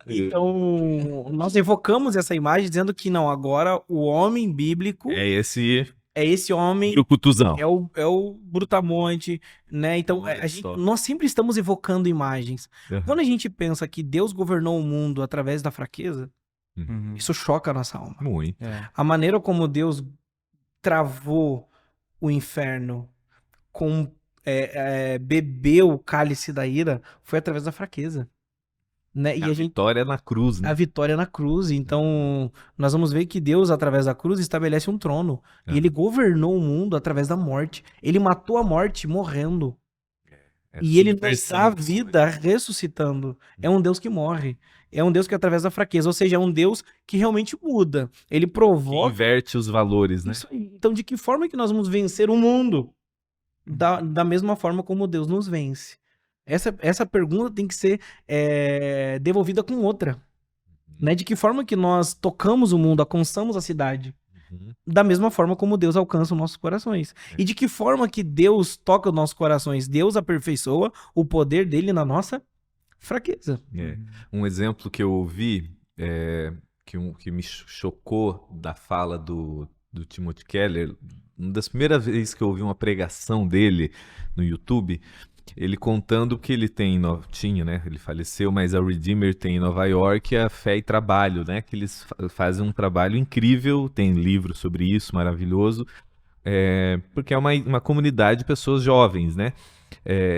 Então, nós evocamos essa imagem dizendo que não, agora o homem bíblico É esse é esse homem, brucutuzão. é o brutamonte, né? Então, Olha só. nós sempre estamos evocando imagens. Uhum. Quando a gente pensa que Deus governou o mundo através da fraqueza, Uhum. isso choca a nossa alma. Muito. É. A maneira como Deus travou o inferno, bebeu o cálice da ira, foi através da fraqueza. Né? E A a gente, vitória na cruz, né? a vitória na cruz. Então, nós vamos ver que Deus, através da cruz, estabelece um trono. E ele governou o mundo através da morte. Ele matou a morte morrendo. E ele nos dá vida ressuscitando. É um Deus que morre. É um Deus que através da fraqueza. Ou seja, é um Deus que realmente muda. Ele provoca. Inverte os valores, né? Isso aí. Então, de que forma que nós vamos vencer o mundo? Da mesma forma como Deus nos vence. Essa pergunta tem que ser devolvida com outra. Né? De que forma que nós tocamos o mundo, alcançamos a cidade? Uhum. Da mesma forma como Deus alcança os nossos corações. E de que forma que Deus toca os nossos corações? Deus aperfeiçoa o poder dele na nossa fraqueza. É. Um exemplo que eu ouvi, que me chocou da fala do Timothy Keller, uma das primeiras vezes que eu ouvi uma pregação dele no YouTube, ele contando que ele tinha, né? Ele faleceu, mas a Redeemer tem em Nova York a Fé e Trabalho, né? Que eles fazem um trabalho incrível, tem livro sobre isso, maravilhoso, porque é uma comunidade de pessoas jovens, né?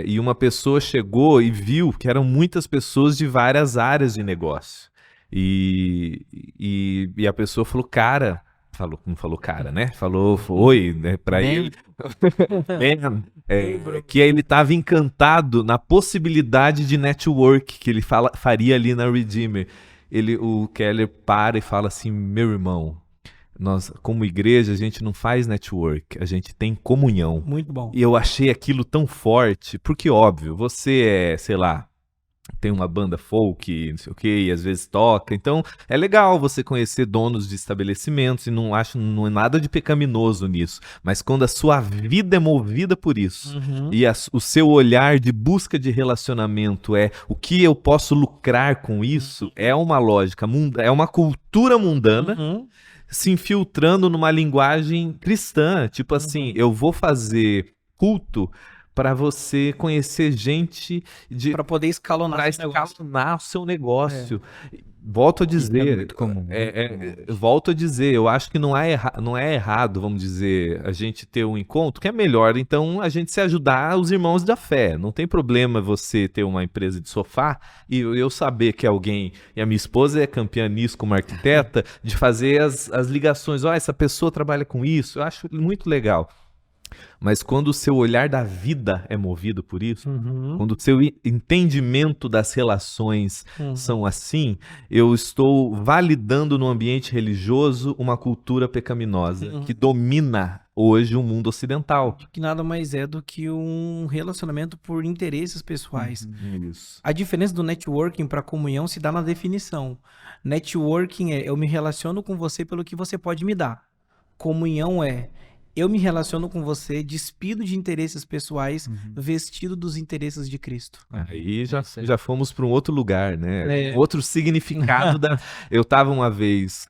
E uma pessoa chegou e viu que eram muitas pessoas de várias áreas de negócio. E a pessoa falou, cara... não falou cara, né? Falou oi, né, pra ele. Que ele estava encantado na possibilidade de network que ele faria ali na Redeemer. O Keller para e fala assim, meu irmão, nós como igreja a gente não faz network, a gente tem comunhão. Muito bom. E eu achei aquilo tão forte, porque óbvio, você sei lá, tem uma banda folk, não sei o que, e às vezes toca. Então, é legal você conhecer donos de estabelecimentos e não é nada de pecaminoso nisso. Mas quando a sua vida é movida por isso e o seu olhar de busca de relacionamento é o que eu posso lucrar com isso, é uma lógica, é uma cultura mundana se infiltrando numa linguagem cristã. Tipo assim, eu vou fazer culto para você conhecer gente para poder escalonar o seu negócio. Volto a dizer, é muito comum. Volto a dizer, eu acho que não é errado, vamos dizer, a gente ter um encontro, que é melhor, então, a gente se ajudar os irmãos da fé. Não tem problema você ter uma empresa de sofá e eu saber que alguém, e a minha esposa é campeã nisso como arquiteta, de fazer as ligações, essa pessoa trabalha com isso, eu acho muito legal. Mas quando o seu olhar da vida é movido por isso, Uhum. quando o seu entendimento das relações Uhum. são assim, eu estou validando no ambiente religioso uma cultura pecaminosa Uhum. que domina hoje o mundo ocidental. Que nada mais é do que um relacionamento por interesses pessoais. Isso. A diferença do networking para comunhão se dá na definição. Networking é eu me relaciono com você pelo que você pode me dar. Comunhão é eu me relaciono com você despido de interesses pessoais, vestido dos interesses de Cristo. Aí já, Isso aí. já fomos para um outro lugar, né? É. Outro significado da. Eu estava uma vez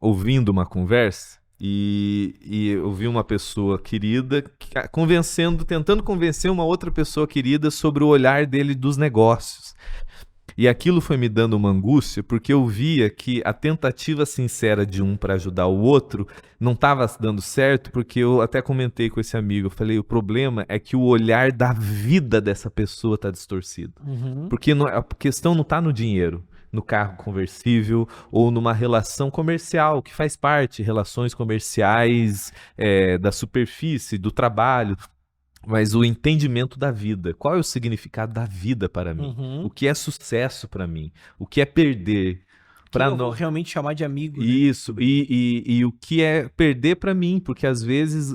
ouvindo uma conversa, e eu vi uma pessoa querida tentando convencer uma outra pessoa querida sobre o olhar dele dos negócios. E aquilo foi me dando uma angústia, porque eu via que a tentativa sincera de um para ajudar o outro não estava dando certo, porque eu até comentei com esse amigo, eu falei, o problema é que o olhar da vida dessa pessoa está distorcido. Uhum. Porque a questão não está no dinheiro, no carro conversível ou numa relação comercial, que faz parte, relações comerciais da superfície, do trabalho. Mas o entendimento da vida. Qual é o significado da vida para mim? Uhum. O que é sucesso para mim? O que é perder? Quem Para eu vou nós. realmente chamar de amigo, né? Isso, e o que é perder para mim, porque às vezes,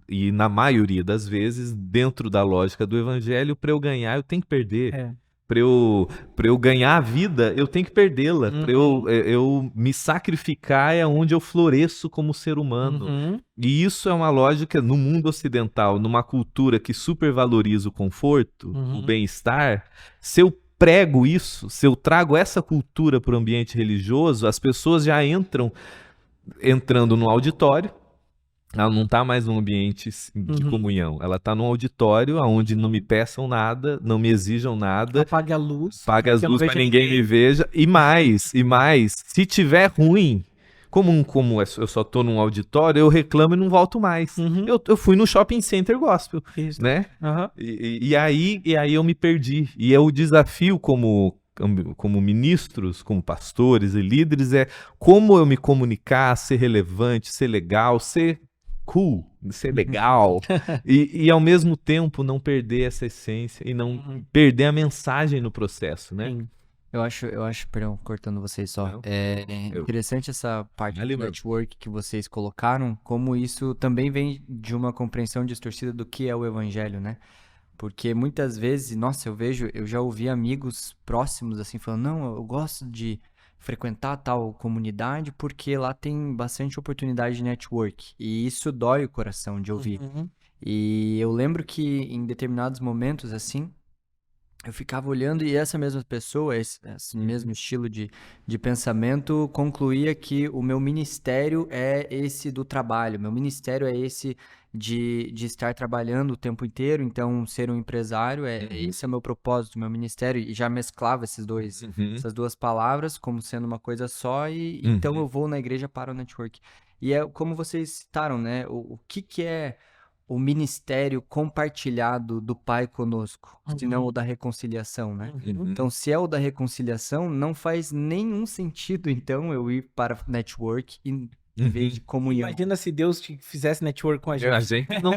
e na maioria das vezes, dentro da lógica do evangelho, para eu ganhar, eu tenho que perder. É. Para eu ganhar a vida, eu tenho que perdê-la. Para eu me sacrificar é onde eu floresço como ser humano. Uhum. E isso é uma lógica no mundo ocidental, numa cultura que supervaloriza o conforto, o bem-estar. Se eu prego isso, se eu trago essa cultura para o ambiente religioso, as pessoas já entrando no auditório. Ela não está mais num ambiente de comunhão. Ela está num auditório onde não me peçam nada, não me exijam nada. Apague a luz. Pague as que eu não luzes para vejo ninguém me veja. E mais, se tiver ruim, como eu só tô num auditório, eu reclamo e não volto mais. Uhum. Eu fui no shopping center gospel, Isso. né? Aham. E aí eu me perdi. E é o desafio como ministros, como pastores e líderes, é como eu me comunicar, ser relevante, ser legal, ser cool, ser legal, e ao mesmo tempo não perder essa essência e não perder a mensagem no processo, né? Sim. Eu acho, perdão, cortando vocês só. Não. É interessante essa parte Ali do mesmo. network que vocês colocaram, como isso também vem de uma compreensão distorcida do que é o evangelho, né? Porque muitas vezes, nossa, eu já ouvi amigos próximos assim falando, não, eu gosto de frequentar tal comunidade porque lá tem bastante oportunidade de network. E isso dói o coração de ouvir. Uhum. E eu lembro que em determinados momentos, assim, eu ficava olhando e essa mesma pessoa, esse mesmo estilo de pensamento, concluía que o meu ministério é esse do trabalho, meu ministério é esse de estar trabalhando o tempo inteiro, então ser um empresário, esse é o meu propósito, meu ministério, e já mesclava essas duas palavras como sendo uma coisa só, e então eu vou na igreja para o network. E é como vocês citaram, né? O que é o ministério compartilhado do Pai conosco, se não o da reconciliação, né? Então, se é o da reconciliação, não faz nenhum sentido, então, eu ir para network em vez de comunhão. Imagina se Deus fizesse network com a gente. A gente não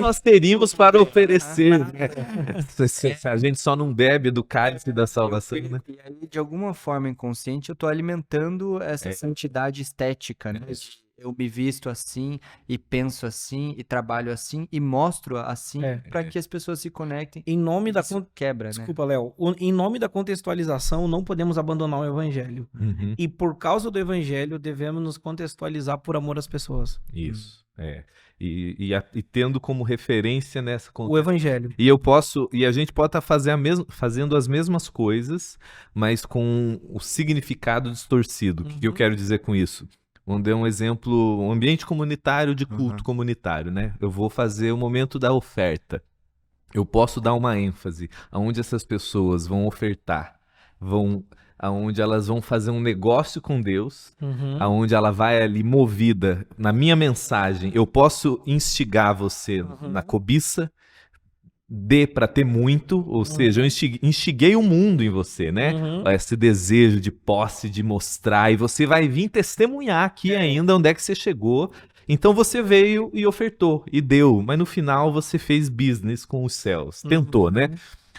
nós teríamos para oferecer, né? Se a gente só não bebe do cálice da salvação, né? E aí, de alguma forma inconsciente, eu tô alimentando essa santidade estética, né? Eu me visto assim, e penso assim, e trabalho assim, e mostro assim, para que as pessoas se conectem. Em nome da quebra, né? Desculpa, Léo. Em nome da contextualização, não podemos abandonar o evangelho. E por causa do evangelho, devemos nos contextualizar por amor às pessoas. Isso, E tendo como referência nessa O evangelho. E a gente pode estar fazendo as mesmas coisas, mas com o significado distorcido. O que eu quero dizer com isso? Vamos dar um exemplo, um ambiente comunitário de culto comunitário, né? Eu vou fazer o momento da oferta. Eu posso dar uma ênfase aonde essas pessoas vão ofertar, aonde elas vão fazer um negócio com Deus, aonde ela vai ali movida na minha mensagem. Eu posso instigar você na cobiça, dê para ter muito, ou seja, eu instiguei o mundo em você, né? Esse desejo de posse, de mostrar, e você vai vir testemunhar aqui ainda onde é que você chegou. Então você veio e ofertou, e deu, mas no final você fez business com os céus, tentou, né?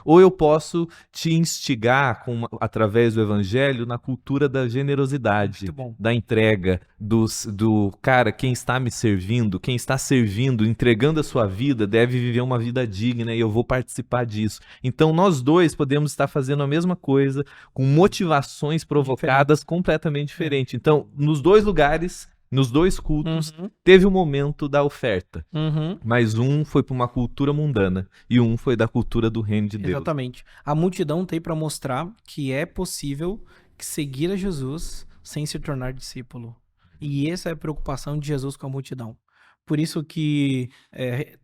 Ou eu posso te instigar através do evangelho na cultura da generosidade, da entrega, do cara, quem está me servindo, quem está servindo, entregando a sua vida, deve viver uma vida digna e eu vou participar disso. Então nós dois podemos estar fazendo a mesma coisa com motivações provocadas completamente diferentes. Então, nos dois lugares, nos dois cultos, teve o momento da oferta. Mas um foi para uma cultura mundana e um foi da cultura do reino de Deus. Exatamente. A multidão tem para mostrar que é possível seguir a Jesus sem se tornar discípulo. E essa é a preocupação de Jesus com a multidão. Por isso que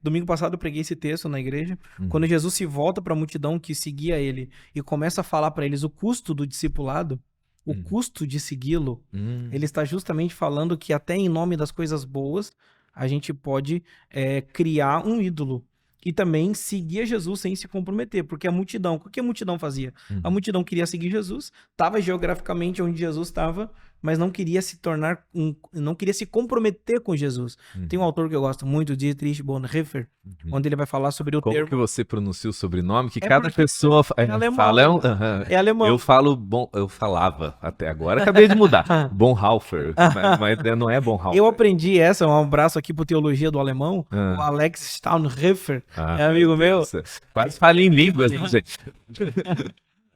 domingo passado eu preguei esse texto na igreja. Quando Jesus se volta para a multidão que seguia ele e começa a falar para eles o custo do discipulado, o custo de segui-lo, ele está justamente falando que até em nome das coisas boas, a gente pode criar um ídolo. E também seguir Jesus sem se comprometer. Porque a multidão, o que a multidão fazia? A multidão queria seguir Jesus, estava geograficamente onde Jesus estava, mas não queria se tornar, não queria se comprometer com Jesus. Tem um autor que eu gosto muito, Dietrich Bonhoeffer, onde ele vai falar sobre o termo... Como que você pronuncia o sobrenome? Que cada pessoa alemão. fala... É alemão. Eu falava até agora, acabei de mudar. Bonhoeffer, mas não é Bonhoeffer. Eu aprendi essa, um abraço aqui pro Teologia do Alemão, o Alex Staunhofer, é amigo meu. Quase fala em línguas, gente.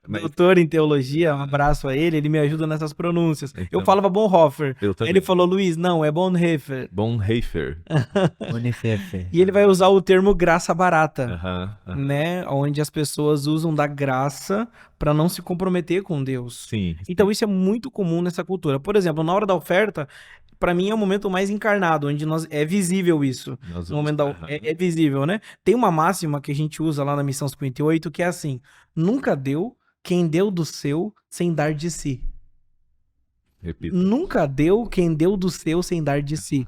Doutor em teologia, um abraço a ele me ajuda nessas pronúncias. Então, eu falava Bonhoeffer, ele falou, Luiz, não, é Bonhoeffer. Bonhoeffer. E ele vai usar o termo graça barata, né, onde as pessoas usam da graça para não se comprometer com Deus. Sim. Então isso é muito comum nessa cultura. Por exemplo, na hora da oferta, para mim é o momento mais encarnado, onde é visível isso. No momento é visível, né? Tem uma máxima que a gente usa lá na Missão 58, que é assim, nunca deu quem deu do seu sem dar de si. Repita. Nunca deu quem deu do seu sem dar de si.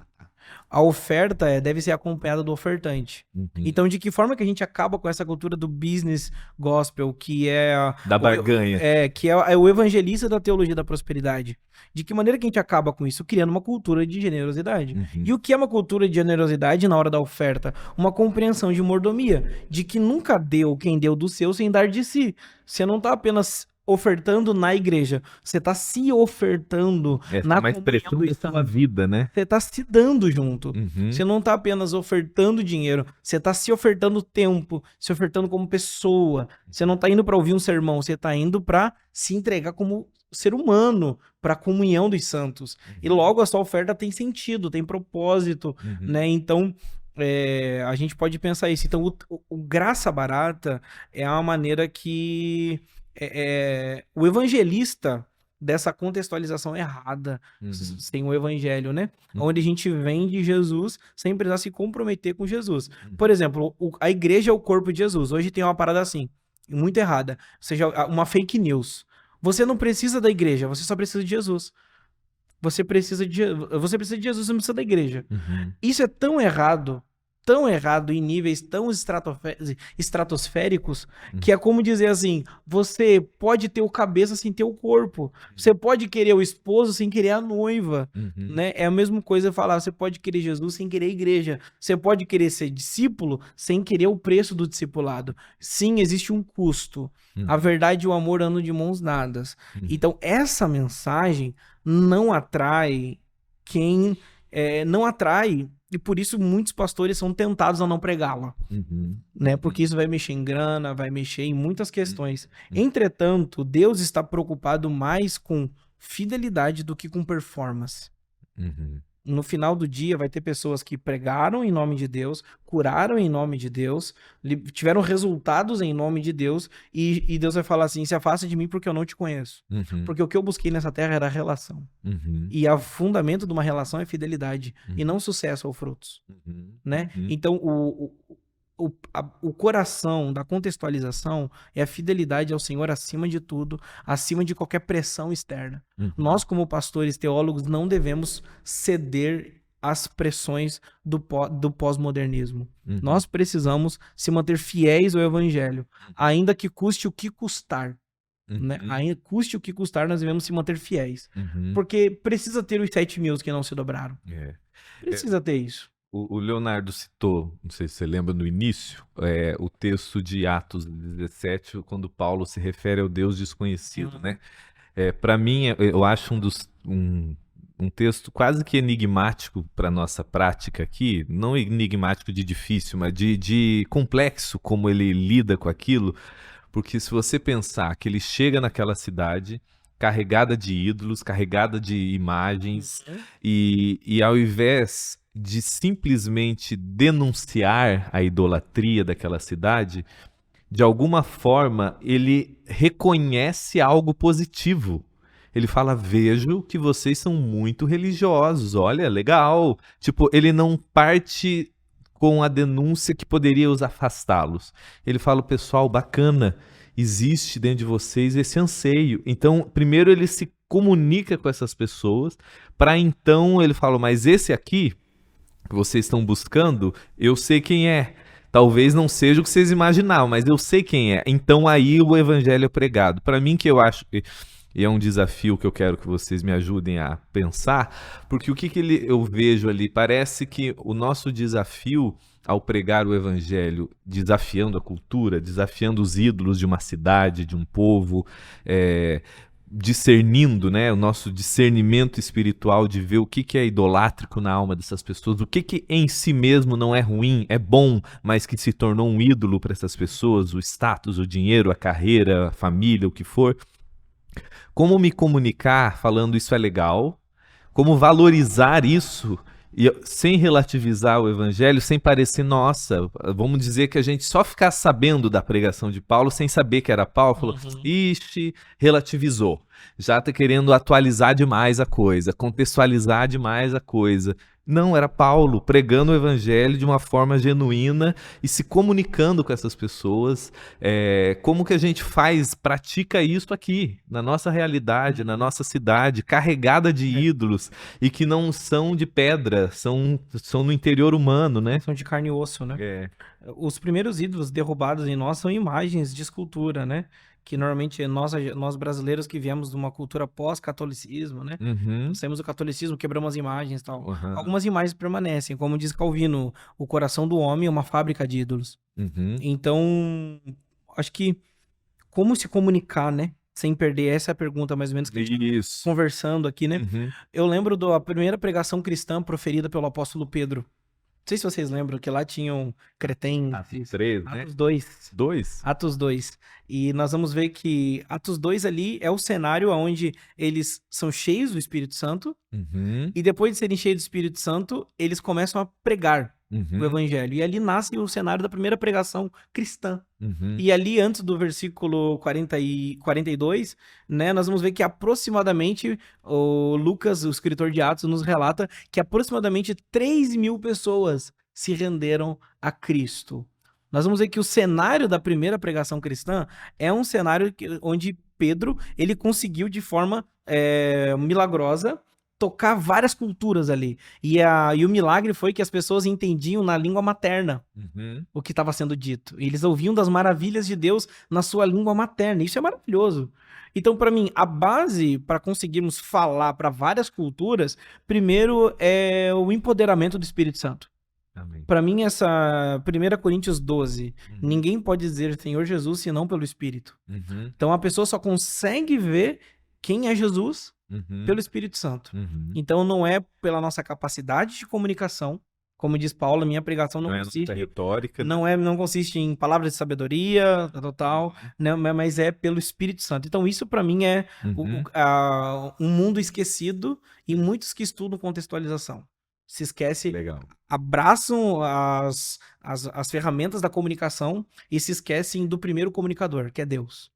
A oferta deve ser acompanhada do ofertante. Então, de que forma que a gente acaba com essa cultura do business gospel, que é... Da barganha. Que é o evangelista da teologia da prosperidade. De que maneira que a gente acaba com isso? Criando uma cultura de generosidade. E o que é uma cultura de generosidade na hora da oferta? Uma compreensão de mordomia. De que nunca deu quem deu do seu sem dar de si. Você não está apenas ofertando na igreja, você está se ofertando na comunhão da sua vida, né? Você está se dando junto. Você não está apenas ofertando dinheiro, você está se ofertando tempo, se ofertando como pessoa. Você não está indo para ouvir um sermão, você está indo para se entregar como ser humano, para a comunhão dos santos. E logo a sua oferta tem sentido, tem propósito, né? Então, a gente pode pensar isso. Então, o graça barata é uma maneira que o evangelista dessa contextualização errada sem o evangelho, né? Onde a gente vende Jesus sem precisar se comprometer com Jesus. Por exemplo, a igreja é o corpo de Jesus. Hoje tem uma parada assim, muito errada. Ou seja, uma fake news. Você não precisa da igreja, você só precisa de Jesus. Você precisa de Jesus, você não precisa da igreja. Isso é tão errado em níveis tão estratosféricos, que é como dizer assim, você pode ter o cabeça sem ter o corpo, você pode querer o esposo sem querer a noiva, né? É a mesma coisa falar, você pode querer Jesus sem querer a igreja, você pode querer ser discípulo sem querer o preço do discipulado. Sim, existe um custo. A verdade e o amor andam de mãos dadas. Então, essa mensagem não atrai quem... não atrai, e por isso muitos pastores são tentados a não pregá-la, né? Porque isso vai mexer em grana, vai mexer em muitas questões. Entretanto, Deus está preocupado mais com fidelidade do que com performance. No final do dia vai ter pessoas que pregaram em nome de Deus, curaram em nome de Deus, tiveram resultados em nome de Deus, e Deus vai falar assim, se afasta de mim porque eu não te conheço. Porque o que eu busquei nessa terra era relação. E o fundamento de uma relação é fidelidade, e não sucesso ou frutos. Né? Então, o coração da contextualização é a fidelidade ao Senhor acima de tudo, acima de qualquer pressão externa. Nós, como pastores teólogos, não devemos ceder às pressões do pós-modernismo. Uhum. Nós precisamos se manter fiéis ao evangelho, ainda que custe o que custar. Né? Uhum. Ainda custe o que custar, nós devemos se manter fiéis. Uhum. Porque precisa ter os 7.000 que não se dobraram. É. Precisa ter isso. O Leonardo citou, não sei se você lembra no início, o texto de Atos 17, quando Paulo se refere ao Deus desconhecido, Uhum. né? Para mim, eu acho um texto quase que enigmático para nossa prática aqui, não enigmático de difícil, mas de complexo como ele lida com aquilo, porque se você pensar que ele chega naquela cidade carregada de ídolos, carregada de imagens, Uhum. e ao invés de simplesmente denunciar a idolatria daquela cidade, de alguma forma ele reconhece algo positivo. Ele fala: vejo que vocês são muito religiosos, olha, legal. Tipo, ele não parte com a denúncia que poderia os afastá-los. Ele fala: pessoal, bacana, existe dentro de vocês esse anseio. Então, primeiro ele se comunica com essas pessoas, para então ele fala: mas esse aqui que vocês estão buscando, eu sei quem é. Talvez não seja o que vocês imaginavam, mas eu sei quem é. Então aí o evangelho é pregado. Para mim, que eu acho, e é um desafio que eu quero que vocês me ajudem a pensar, porque o que eu vejo ali, parece que o nosso desafio ao pregar o evangelho, desafiando a cultura, desafiando os ídolos de uma cidade, de um povo, discernindo, né, o nosso discernimento espiritual de ver o que é idolátrico na alma dessas pessoas, o que em si mesmo não é ruim, é bom, mas que se tornou um ídolo para essas pessoas, o status, o dinheiro, a carreira, a família, o que for. Como me comunicar falando isso é legal, como valorizar isso e sem relativizar o evangelho, sem parecer, nossa, vamos dizer que a gente só ficar sabendo da pregação de Paulo sem saber que era Paulo, falou, ixi, relativizou. Já tá querendo atualizar demais a coisa, contextualizar demais a coisa. Não, era Paulo pregando o evangelho de uma forma genuína e se comunicando com essas pessoas. Como que a gente pratica isso aqui, na nossa realidade, na nossa cidade, carregada de ídolos e que não são de pedra, são no interior humano, né? São de carne e osso, né? Os primeiros ídolos derrubados em nós são imagens de escultura, né? Que normalmente nós brasileiros que viemos de uma cultura pós-catolicismo, né? Uhum. Nós saímos do catolicismo, quebramos as imagens e tal. Uhum. Algumas imagens permanecem, como diz Calvino, o coração do homem é uma fábrica de ídolos. Uhum. Então, acho que como se comunicar, né? Sem perder, essa é a pergunta mais ou menos que a gente Isso. conversando aqui, né? Uhum. Eu lembro da primeira pregação cristã proferida pelo apóstolo Pedro. Não sei se vocês lembram que lá tinham cretem... Atos 3, né? Atos 2. 2? Atos 2. E nós vamos ver que Atos 2 ali é o cenário onde eles são cheios do Espírito Santo. Uhum. E depois de serem cheios do Espírito Santo, eles começam a pregar Uhum. o evangelho. E ali nasce o cenário da primeira pregação cristã. Uhum. E ali, antes do versículo 42, né, nós vamos ver que aproximadamente, o Lucas, o escritor de Atos, nos relata que aproximadamente 3.000 pessoas se renderam a Cristo. Nós vamos ver que o cenário da primeira pregação cristã é um cenário onde Pedro ele conseguiu de forma milagrosa tocar várias culturas ali. E o milagre foi que as pessoas entendiam na língua materna o que estava sendo dito. E eles ouviam das maravilhas de Deus na sua língua materna. Isso é maravilhoso. Então, para mim, a base para conseguirmos falar para várias culturas, primeiro é o empoderamento do Espírito Santo. Para mim, essa 1 Coríntios 12, ninguém pode dizer Senhor Jesus senão pelo Espírito. Então, a pessoa só consegue ver quem é Jesus pelo Espírito Santo. Então, não é pela nossa capacidade de comunicação. Como diz Paulo, a minha pregação não consiste... retórica. Não consiste em palavras de sabedoria, total, né, mas é pelo Espírito Santo. Então, isso para mim é um mundo esquecido e muitos que estudam contextualização. Se esquece, abraçam as ferramentas da comunicação e se esquecem do primeiro comunicador, que é Deus.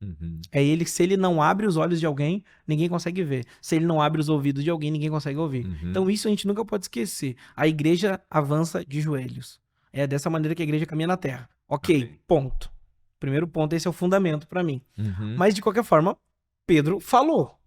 É ele, se ele não abre os olhos de alguém, ninguém consegue ver. Se ele não abre os ouvidos de alguém, ninguém consegue ouvir. Então isso a gente nunca pode esquecer. A igreja avança de joelhos. É dessa maneira que a igreja caminha na terra. Ok, ponto. Primeiro ponto, esse é o fundamento para mim. Mas de qualquer forma, Pedro falou.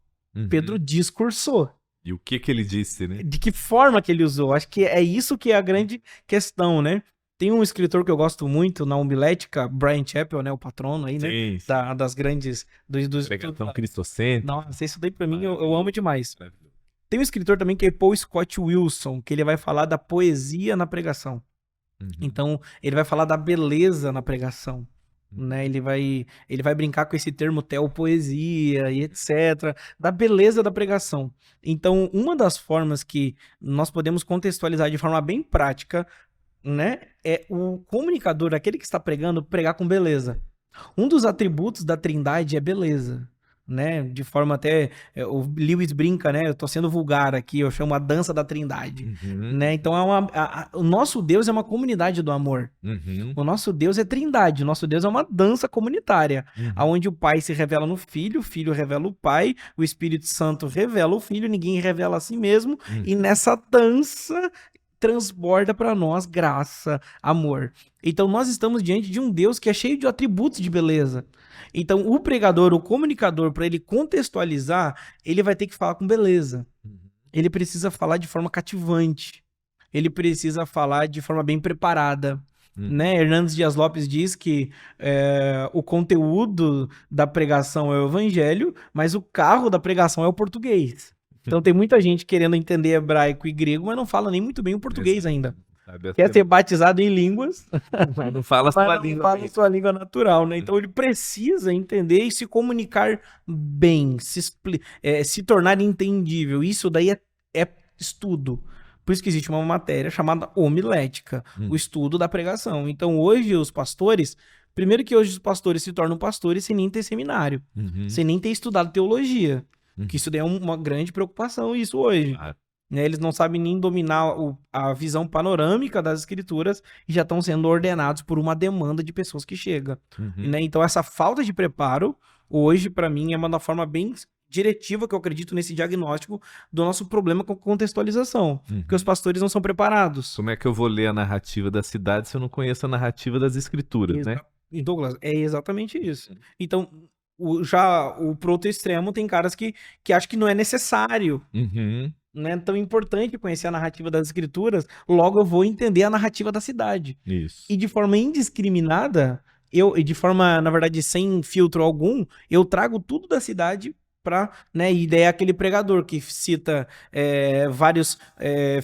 Pedro discursou. E o que ele disse, né? De que forma que ele usou. Acho que é isso que é a grande questão, né? Tem um escritor que eu gosto muito na homilética, Brian Chappell, né? O patrono aí, né? Sim, sim. Das grandes... Dos Pregação cristocêntrica. Nossa, isso daí pra mim eu amo demais. Tem um escritor também que é Paul Scott Wilson, que ele vai falar da poesia na pregação. Uhum. Então, ele vai falar da beleza na pregação. Né? Ele vai brincar com esse termo teopoesia e etc. Da beleza da pregação. Então, uma das formas que nós podemos contextualizar de forma bem prática, né, é o comunicador, aquele que está pregando, pregar com beleza. Um dos atributos da Trindade é beleza, né? De forma até o Lewis brinca, né? Eu tô sendo vulgar aqui, eu chamo a dança da Trindade, né? Então o nosso Deus é uma comunidade do amor. O nosso Deus é Trindade, o nosso Deus é uma dança comunitária, onde o Pai se revela no Filho, o Filho revela o Pai, o Espírito Santo revela o Filho, ninguém revela a si mesmo, e nessa dança transborda para nós graça, amor. Então nós estamos diante de um Deus que é cheio de atributos de beleza. Então o pregador, o comunicador, para ele contextualizar, ele vai ter que falar com beleza. Ele precisa falar de forma cativante. Ele precisa falar de forma bem preparada. Né? Hernandes Dias Lopes diz que o conteúdo da pregação é o evangelho, mas o carro da pregação é o português. Então tem muita gente querendo entender hebraico e grego, mas não fala nem muito bem o português ainda. Quer ser batizado em línguas, mas não fala sua língua natural, né? Então ele precisa entender e se comunicar bem, se tornar entendível. Isso daí é estudo. Por isso que existe uma matéria chamada homilética, o estudo da pregação. Então hoje os pastores... Primeiro que hoje os pastores se tornam pastores sem nem ter seminário, sem nem ter estudado teologia. Que isso daí é uma grande preocupação, isso hoje. Né? Eles não sabem nem dominar a visão panorâmica das escrituras e já estão sendo ordenados por uma demanda de pessoas que chega. Né? Então essa falta de preparo, hoje, para mim, é uma forma bem diretiva que eu acredito nesse diagnóstico do nosso problema com contextualização. Porque os pastores não são preparados. Como é que eu vou ler a narrativa da cidade se eu não conheço a narrativa das escrituras, né? E Douglas, é exatamente isso. Então... pro outro extremo, tem caras que acham que não é necessário. Não é tão importante conhecer a narrativa das escrituras, logo eu vou entender a narrativa da cidade. Isso. E de forma indiscriminada, de forma, na verdade, sem filtro algum, eu trago tudo da cidade para, né, e daí é aquele pregador que cita vários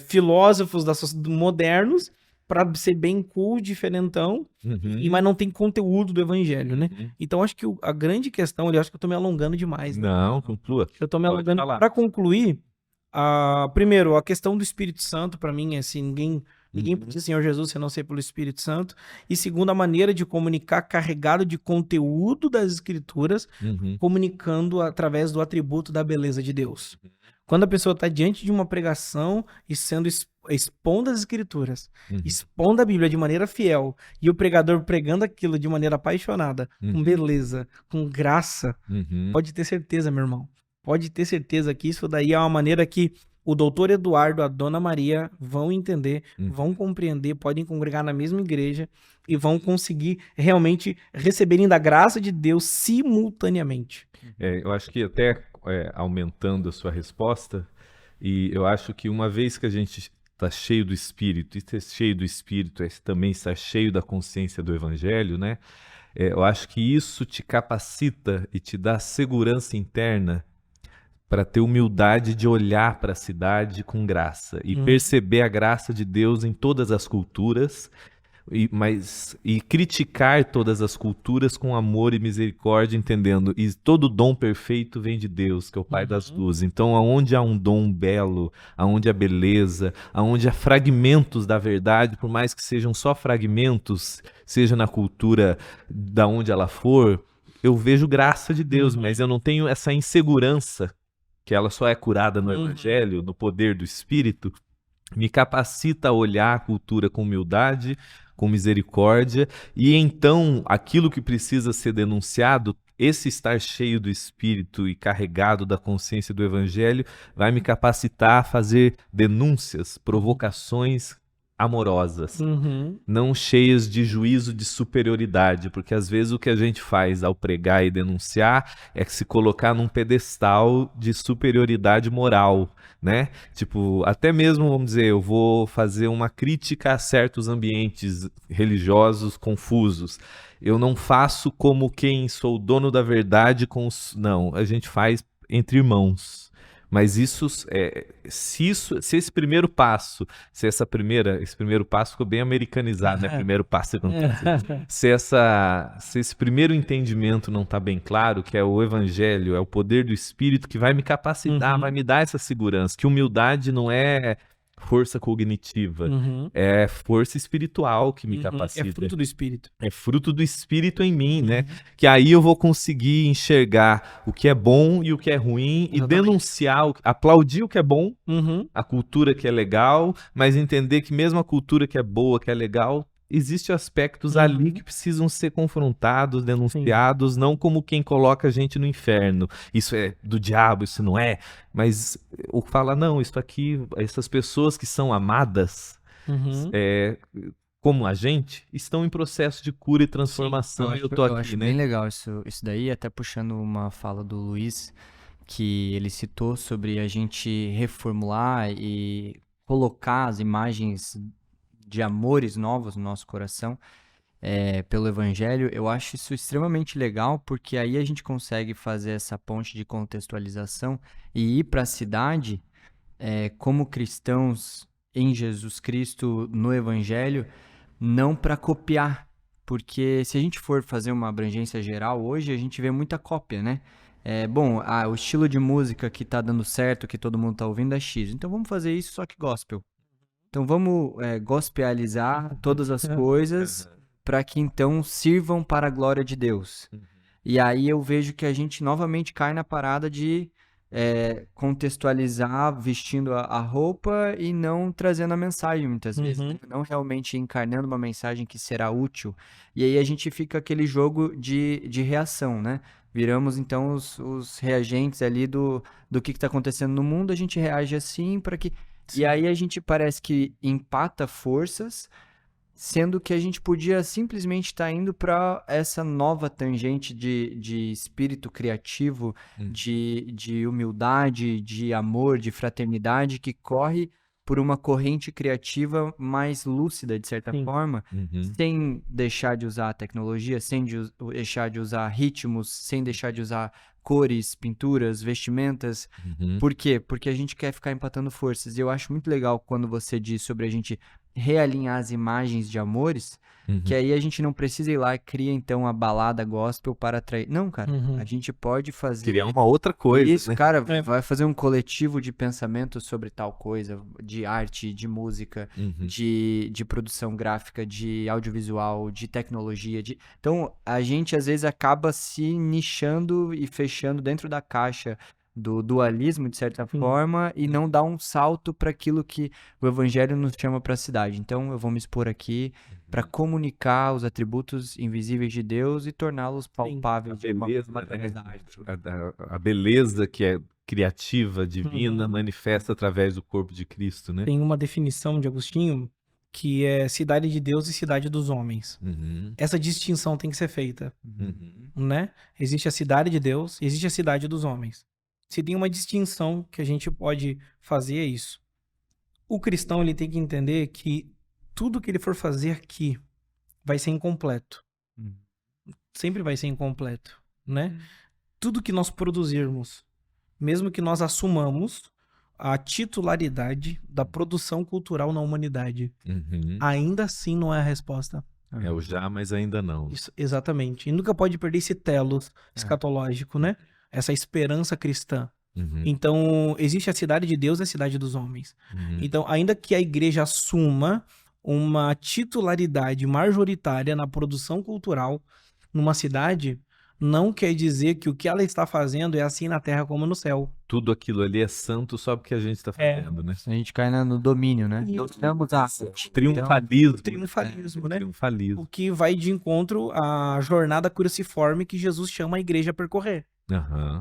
filósofos modernos, para ser bem cool, diferentão, mas não tem conteúdo do evangelho, né? Então, acho que a grande questão, eu acho que eu tô me alongando demais. Né? Não, conclua. Eu tô me alongando. Para concluir, primeiro, a questão do Espírito Santo, para mim, é assim, ninguém pode ser Senhor Jesus se não ser pelo Espírito Santo. E segundo, a maneira de comunicar carregado de conteúdo das escrituras, comunicando através do atributo da beleza de Deus. Quando a pessoa está diante de uma pregação e sendo expondo as escrituras, expondo a Bíblia de maneira fiel, e o pregador pregando aquilo de maneira apaixonada, com beleza, com graça, pode ter certeza, meu irmão. Pode ter certeza que isso daí é uma maneira que o doutor Eduardo, a dona Maria vão entender, vão compreender, podem congregar na mesma igreja e vão conseguir realmente receberem da graça de Deus simultaneamente. Eu acho que até aumentando a sua resposta, e eu acho que uma vez que a gente está cheio do Espírito, e ser cheio do Espírito é também estar cheio da consciência do Evangelho, né? Eu acho que isso te capacita e te dá segurança interna para ter humildade de olhar para a cidade com graça e perceber a graça de Deus em todas as culturas, e criticar todas as culturas com amor e misericórdia, entendendo, e todo dom perfeito vem de Deus, que é o Pai das luzes. Então, aonde há um dom belo, aonde há beleza, aonde há fragmentos da verdade, por mais que sejam só fragmentos, seja na cultura da onde ela for, eu vejo graça de Deus, mas eu não tenho essa insegurança, que ela só é curada no Evangelho, no poder do Espírito, me capacita a olhar a cultura com humildade, com misericórdia, e então aquilo que precisa ser denunciado, esse estar cheio do Espírito e carregado da consciência do Evangelho, vai me capacitar a fazer denúncias, provocações amorosas, Uhum. não cheias de juízo de superioridade, porque às vezes o que a gente faz ao pregar e denunciar é se colocar num pedestal de superioridade moral, né? Tipo, até mesmo, vamos dizer, eu vou fazer uma crítica a certos ambientes religiosos confusos. Eu não faço como quem sou dono da verdade com os... Não, a gente faz entre irmãos. Mas se esse primeiro passo, esse primeiro passo ficou bem americanizado, né? Primeiro passo, segundo passo. Se esse primeiro entendimento não está bem claro, que é o evangelho, é o poder do Espírito que vai me capacitar, vai me dar essa segurança, que humildade não é força cognitiva, é força espiritual que me capacita. É fruto do Espírito. É fruto do Espírito em mim, né? Que aí eu vou conseguir enxergar o que é bom e o que é ruim e denunciar, aplaudir o que é bom, a cultura que é legal, mas entender que mesmo a cultura que é boa, que é legal, existem aspectos ali que precisam ser confrontados, denunciados, não como quem coloca a gente no inferno. Isso é do diabo, isso não é. Mas ou fala, não, isso aqui, essas pessoas que são amadas, como a gente, estão em processo de cura e transformação. Sim, eu tô eu aqui, acho né? bem legal isso daí, até puxando uma fala do Luiz, que ele citou sobre a gente reformular e colocar as imagens de amores novos no nosso coração pelo Evangelho. Eu acho isso extremamente legal, porque aí a gente consegue fazer essa ponte de contextualização e ir para a cidade como cristãos em Jesus Cristo no Evangelho, não para copiar, porque se a gente for fazer uma abrangência geral hoje, a gente vê muita cópia, né? O estilo de música que tá dando certo, que todo mundo tá ouvindo é X, então vamos fazer isso só que gospel. Então vamos gospelizar todas as coisas para que então sirvam para a glória de Deus. E aí eu vejo que a gente novamente cai na parada de contextualizar vestindo a roupa e não trazendo a mensagem muitas vezes, né? Não realmente encarnando uma mensagem que será útil. E aí a gente fica aquele jogo de reação, né? Viramos então os reagentes ali do que está acontecendo no mundo, a gente reage assim para que... E aí a gente parece que empata forças, sendo que a gente podia simplesmente estar indo para essa nova tangente de espírito criativo, de humildade, de amor, de fraternidade, que corre por uma corrente criativa mais lúcida, de certa forma, sem deixar de usar a tecnologia, sem deixar de usar ritmos, sem deixar de usar cores, pinturas, vestimentas. Por quê? Porque a gente quer ficar empatando forças. E eu acho muito legal quando você diz sobre a gente realinhar as imagens de amores, que aí a gente não precisa ir lá e cria então a balada gospel para atrair. Não, cara, a gente pode fazer... Criar uma outra coisa, Isso, né? cara, vai fazer um coletivo de pensamento sobre tal coisa, de arte, de música, de produção gráfica, de audiovisual, de tecnologia. Então, a gente às vezes acaba se nichando e fechando dentro da caixa do dualismo, de certa forma, e não dá um salto para aquilo que o Evangelho nos chama para a cidade. Então, eu vou me expor aqui para comunicar os atributos invisíveis de Deus e torná-los palpáveis de uma forma através da arte. A beleza que é criativa, divina, manifesta através do corpo de Cristo, né? Tem uma definição de Agostinho que é cidade de Deus e cidade dos homens. Essa distinção tem que ser feita, né? Existe a cidade de Deus e existe a cidade dos homens. Se tem uma distinção que a gente pode fazer é isso. O cristão ele tem que entender que tudo que ele for fazer aqui vai ser incompleto. Sempre vai ser incompleto, né? Tudo que nós produzirmos, mesmo que nós assumamos a titularidade da produção cultural na humanidade, ainda assim não é a resposta. É o já, mas ainda não. Isso, exatamente. E nunca pode perder esse telos escatológico, né? Essa esperança cristã. Então, existe a cidade de Deus e a cidade dos homens. Então, ainda que a igreja assuma uma titularidade majoritária na produção cultural numa cidade, não quer dizer que o que ela está fazendo é assim na terra como no céu. Tudo aquilo ali é santo só porque a gente está fazendo, né? A gente cai no domínio, né? Dominamos a triunfalismo. Triunfalismo, né? Triunfalismo. O que vai de encontro à jornada cruciforme que Jesus chama a igreja a percorrer.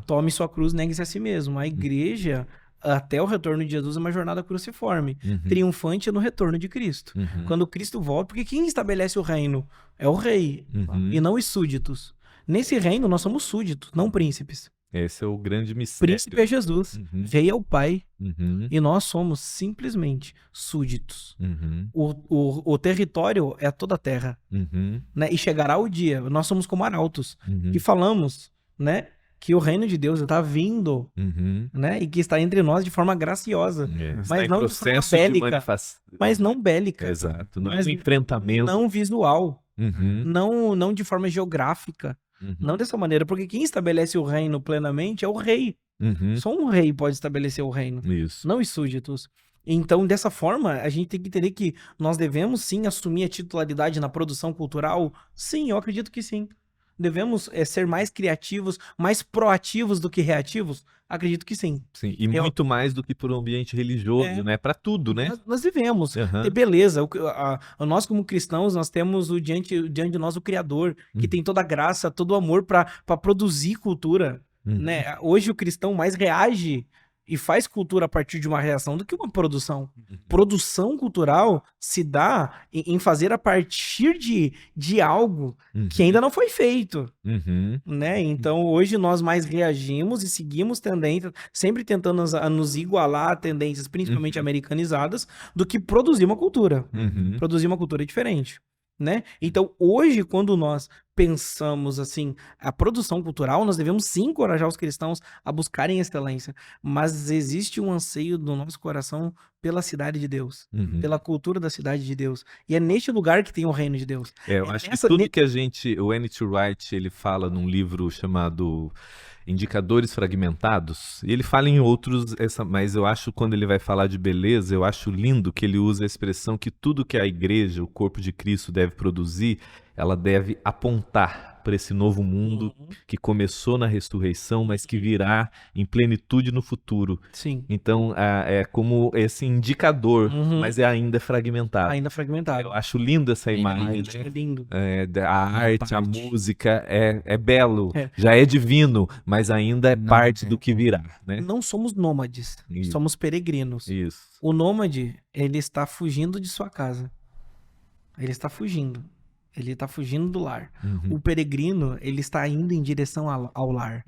Tome sua cruz, negue-se a si mesmo. A igreja, até o retorno de Jesus é uma jornada cruciforme. Triunfante é no retorno de Cristo. Quando Cristo volta, porque quem estabelece o reino é o rei e não os súditos. Nesse reino nós somos súditos, não príncipes. Esse é o grande mistério. Príncipe é Jesus, rei é o Pai, e nós somos simplesmente súditos. O território é toda a terra, né? E chegará o dia, nós somos como arautos, que falamos, né, que o reino de Deus está vindo, né, e que está entre nós de forma graciosa, mas não de forma bélica, mas não bélica. Exato, não mas enfrentamento. não visual, não de forma geográfica. Não dessa maneira, porque quem estabelece o reino plenamente é o rei. Só um rei pode estabelecer o reino, Isso. não os súditos. Então, dessa forma, a gente tem que entender que nós devemos sim assumir a titularidade na produção cultural. Sim, eu acredito que sim. Devemos ser mais criativos, mais proativos do que reativos? Acredito que sim. Sim, e muito mais do que por um ambiente religioso, né? Para tudo, né? Nós devemos ter beleza. Nós, como cristãos, nós temos diante de nós o Criador, que tem toda a graça, todo o amor para produzir cultura. Né? Hoje o cristão mais reage e faz cultura a partir de uma reação do que uma produção. Produção cultural se dá em fazer a partir de algo que ainda não foi feito. Né? Então, hoje nós mais reagimos e seguimos tendências, sempre tentando nos igualar a tendências, principalmente americanizadas, do que produzir uma cultura. Produzir uma cultura diferente. Né? Então, hoje, quando nós pensamos assim, a produção cultural, nós devemos sim encorajar os cristãos a buscarem excelência, mas existe um anseio do nosso coração pela cidade de Deus, pela cultura da cidade de Deus, e é neste lugar que tem o reino de Deus. Eu acho que tudo que o N.T. Wright, ele fala num livro chamado Indicadores Fragmentados, e ele fala em outros, mas eu acho, quando ele vai falar de beleza, eu acho lindo que ele usa a expressão que tudo que a igreja, o corpo de Cristo, deve produzir, ela deve apontar para esse novo mundo que começou na ressurreição, mas que virá em plenitude no futuro. Sim. Então, é como esse indicador, mas ainda fragmentado. Ainda fragmentado. Eu acho lindo essa imagem. É lindo. A arte, a música, é belo, já é divino, mas ainda é parte do que virá. Né? Não somos nômades, somos peregrinos. Isso. O nômade, ele está fugindo de sua casa. Ele está fugindo. Ele está fugindo do lar. O peregrino, ele está indo em direção ao lar.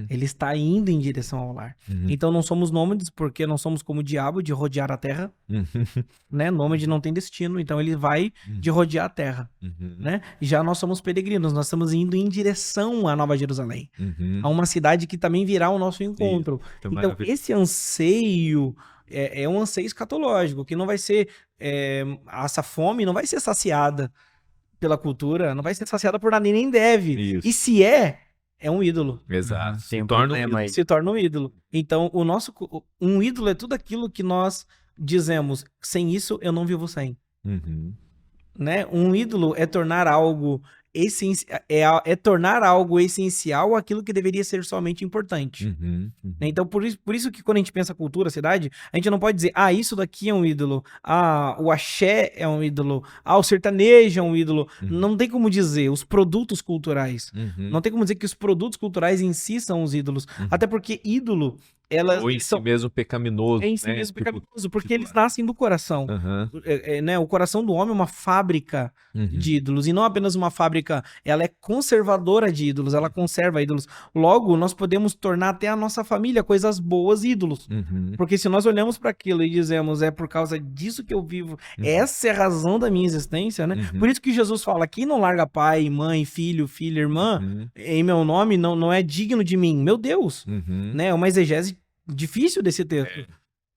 Ele está indo em direção ao lar. Então não somos nômades porque não somos como o diabo de rodear a terra. Né? Nômade não tem destino, então ele vai de rodear a terra. Né? E já nós somos peregrinos, nós estamos indo em direção à Nova Jerusalém. A uma cidade que também virá ao nosso encontro. Então esse anseio é um anseio escatológico, que não vai ser... essa fome não vai ser saciada pela cultura, não vai ser saciada por nada e nem deve. Isso. E se é um ídolo. Exato. Se torna um ídolo. Então, um ídolo é tudo aquilo que nós dizemos, sem isso eu não vivo sem. Né? Um ídolo é tornar algo tornar algo essencial aquilo que deveria ser somente importante. Então, por isso que quando a gente pensa cultura, cidade, a gente não pode dizer, isso daqui é um ídolo, o axé é um ídolo, o sertanejo é um ídolo. Não tem como dizer os produtos culturais. Não tem como dizer que os produtos culturais em si são os ídolos. Até porque ídolo, elas ou em si mesmo pecaminoso. Em si mesmo pecaminoso, porque eles nascem do coração. Né? O coração do homem é uma fábrica de ídolos, e não apenas uma fábrica, ela é conservadora de ídolos, ela conserva ídolos. Logo, nós podemos tornar até a nossa família coisas boas ídolos. Porque se nós olhamos para aquilo e dizemos, é por causa disso que eu vivo, essa é a razão da minha existência, né? Por isso que Jesus fala, quem não larga pai, mãe, filho, filha, irmã, em meu nome, não é digno de mim. Meu Deus! Né? É uma exegese difícil desse texto.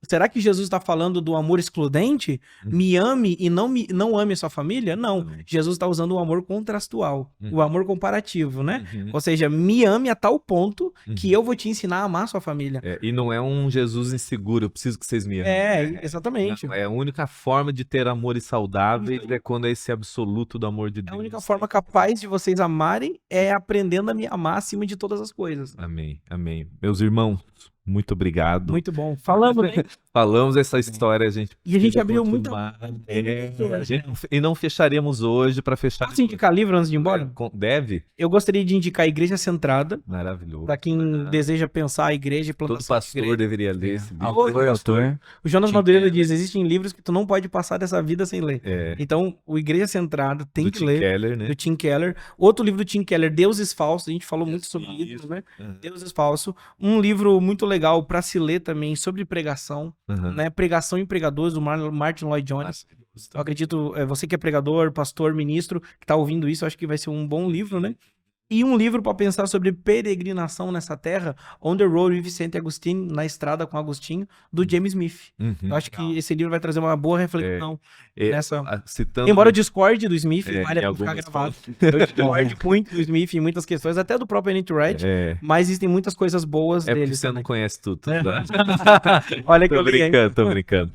Será que Jesus está falando do amor excludente? Me ame e não ame a sua família? Não. Jesus está usando o amor contrastual, o amor comparativo, né? Ou seja, me ame a tal ponto que eu vou te ensinar a amar a sua família. E não é um Jesus inseguro, eu preciso que vocês me amem. Exatamente. Não, a única forma de ter amores saudáveis é quando é esse absoluto do amor de Deus. A única forma capaz de vocês amarem é aprendendo a me amar acima de todas as coisas. Amém, amém. Meus irmãos, muito obrigado. Muito bom. Falamos, né? falamos essa história, a gente E a gente precisa abriu muita- continuar. E não fecharemos hoje para fechar. Posso indicar livro antes de ir embora? Deve? Eu gostaria de indicar a Igreja Centrada, Maravilhoso. para quem deseja pensar a igreja e Todo plantação de pastor igreja. deveria ler esse livro. Autor. O Jonas Tim Madureira Keller. diz, existem livros que tu não pode passar dessa vida sem ler. É, Então, o Igreja Centrada tem do que Tim ler. Keller, né? Do Tim Keller. Outro livro do Tim Keller, Deuses Falsos. A gente falou muito sobre Isso. isso, né? Aham. Deuses Falsos. Um livro muito legal para se ler também sobre pregação, Aham. né? Pregação e Pregadores, do Martin Lloyd Jones. Maravilhoso. Eu acredito, você que é pregador, pastor, ministro, que tá ouvindo isso, eu acho que vai ser um bom livro, né? E um livro para pensar sobre peregrinação nessa terra, On the Road with Vicente Agostini, Na Estrada com Agostinho, do James Smith. Uhum. Eu acho que esse livro vai trazer uma boa reflexão É, nessa... citando Embora eu discorde do Smith, É, vale a em pena ficar algumas gravado. Eu discordo muito do Smith em muitas questões, até do próprio N.T. Wright, É, mas existem muitas coisas boas porque dele você não também. conhece tudo. É. Tá? Olha que Tô eu li, hein? tô brincando.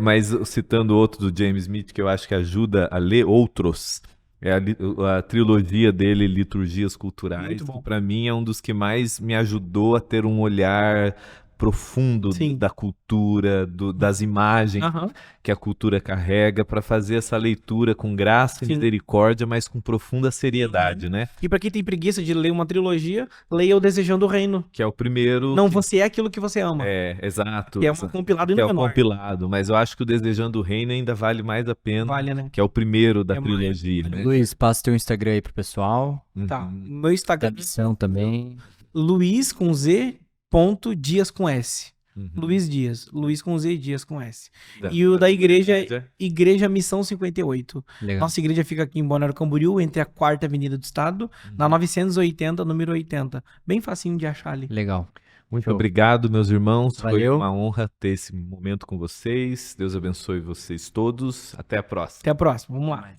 Mas citando outro do James Smith, que eu acho que ajuda a ler outros, é a trilogia dele, Liturgias Culturais, Muito bom. que pra mim é um dos que mais me ajudou a ter um olhar profundo Sim. da cultura, das imagens Aham. que a cultura carrega, para fazer essa leitura com graça e Sim. misericórdia, mas com profunda seriedade, né? E pra quem tem preguiça de ler uma trilogia, leia O Desejando o Reino. Que é o primeiro. Não, você é aquilo que você ama. Exato. Que é um compilado Que é ainda o menor. compilado, mas eu acho que o Desejando o Reino ainda vale mais a pena, Vale, né? que é o primeiro da É mais. trilogia, né? Luiz, passa teu Instagram aí pro pessoal. Tá. Uhum. Meu Da Instagram, missão também. Luiz com Z, ponto Dias com S. Uhum. Luiz Dias. Luiz com Z e Dias com S. Da- E o da igreja é É. Igreja Missão 58. Legal. Nossa igreja fica aqui em Balneário Camboriú, entre a 4ª Avenida do Estado, na 980, número 80. Bem facinho de achar ali. Legal. Muito Show. obrigado, meus irmãos. Foi Valeu. uma honra ter esse momento com vocês. Deus abençoe vocês todos. Até a próxima. Até a próxima. Vamos lá.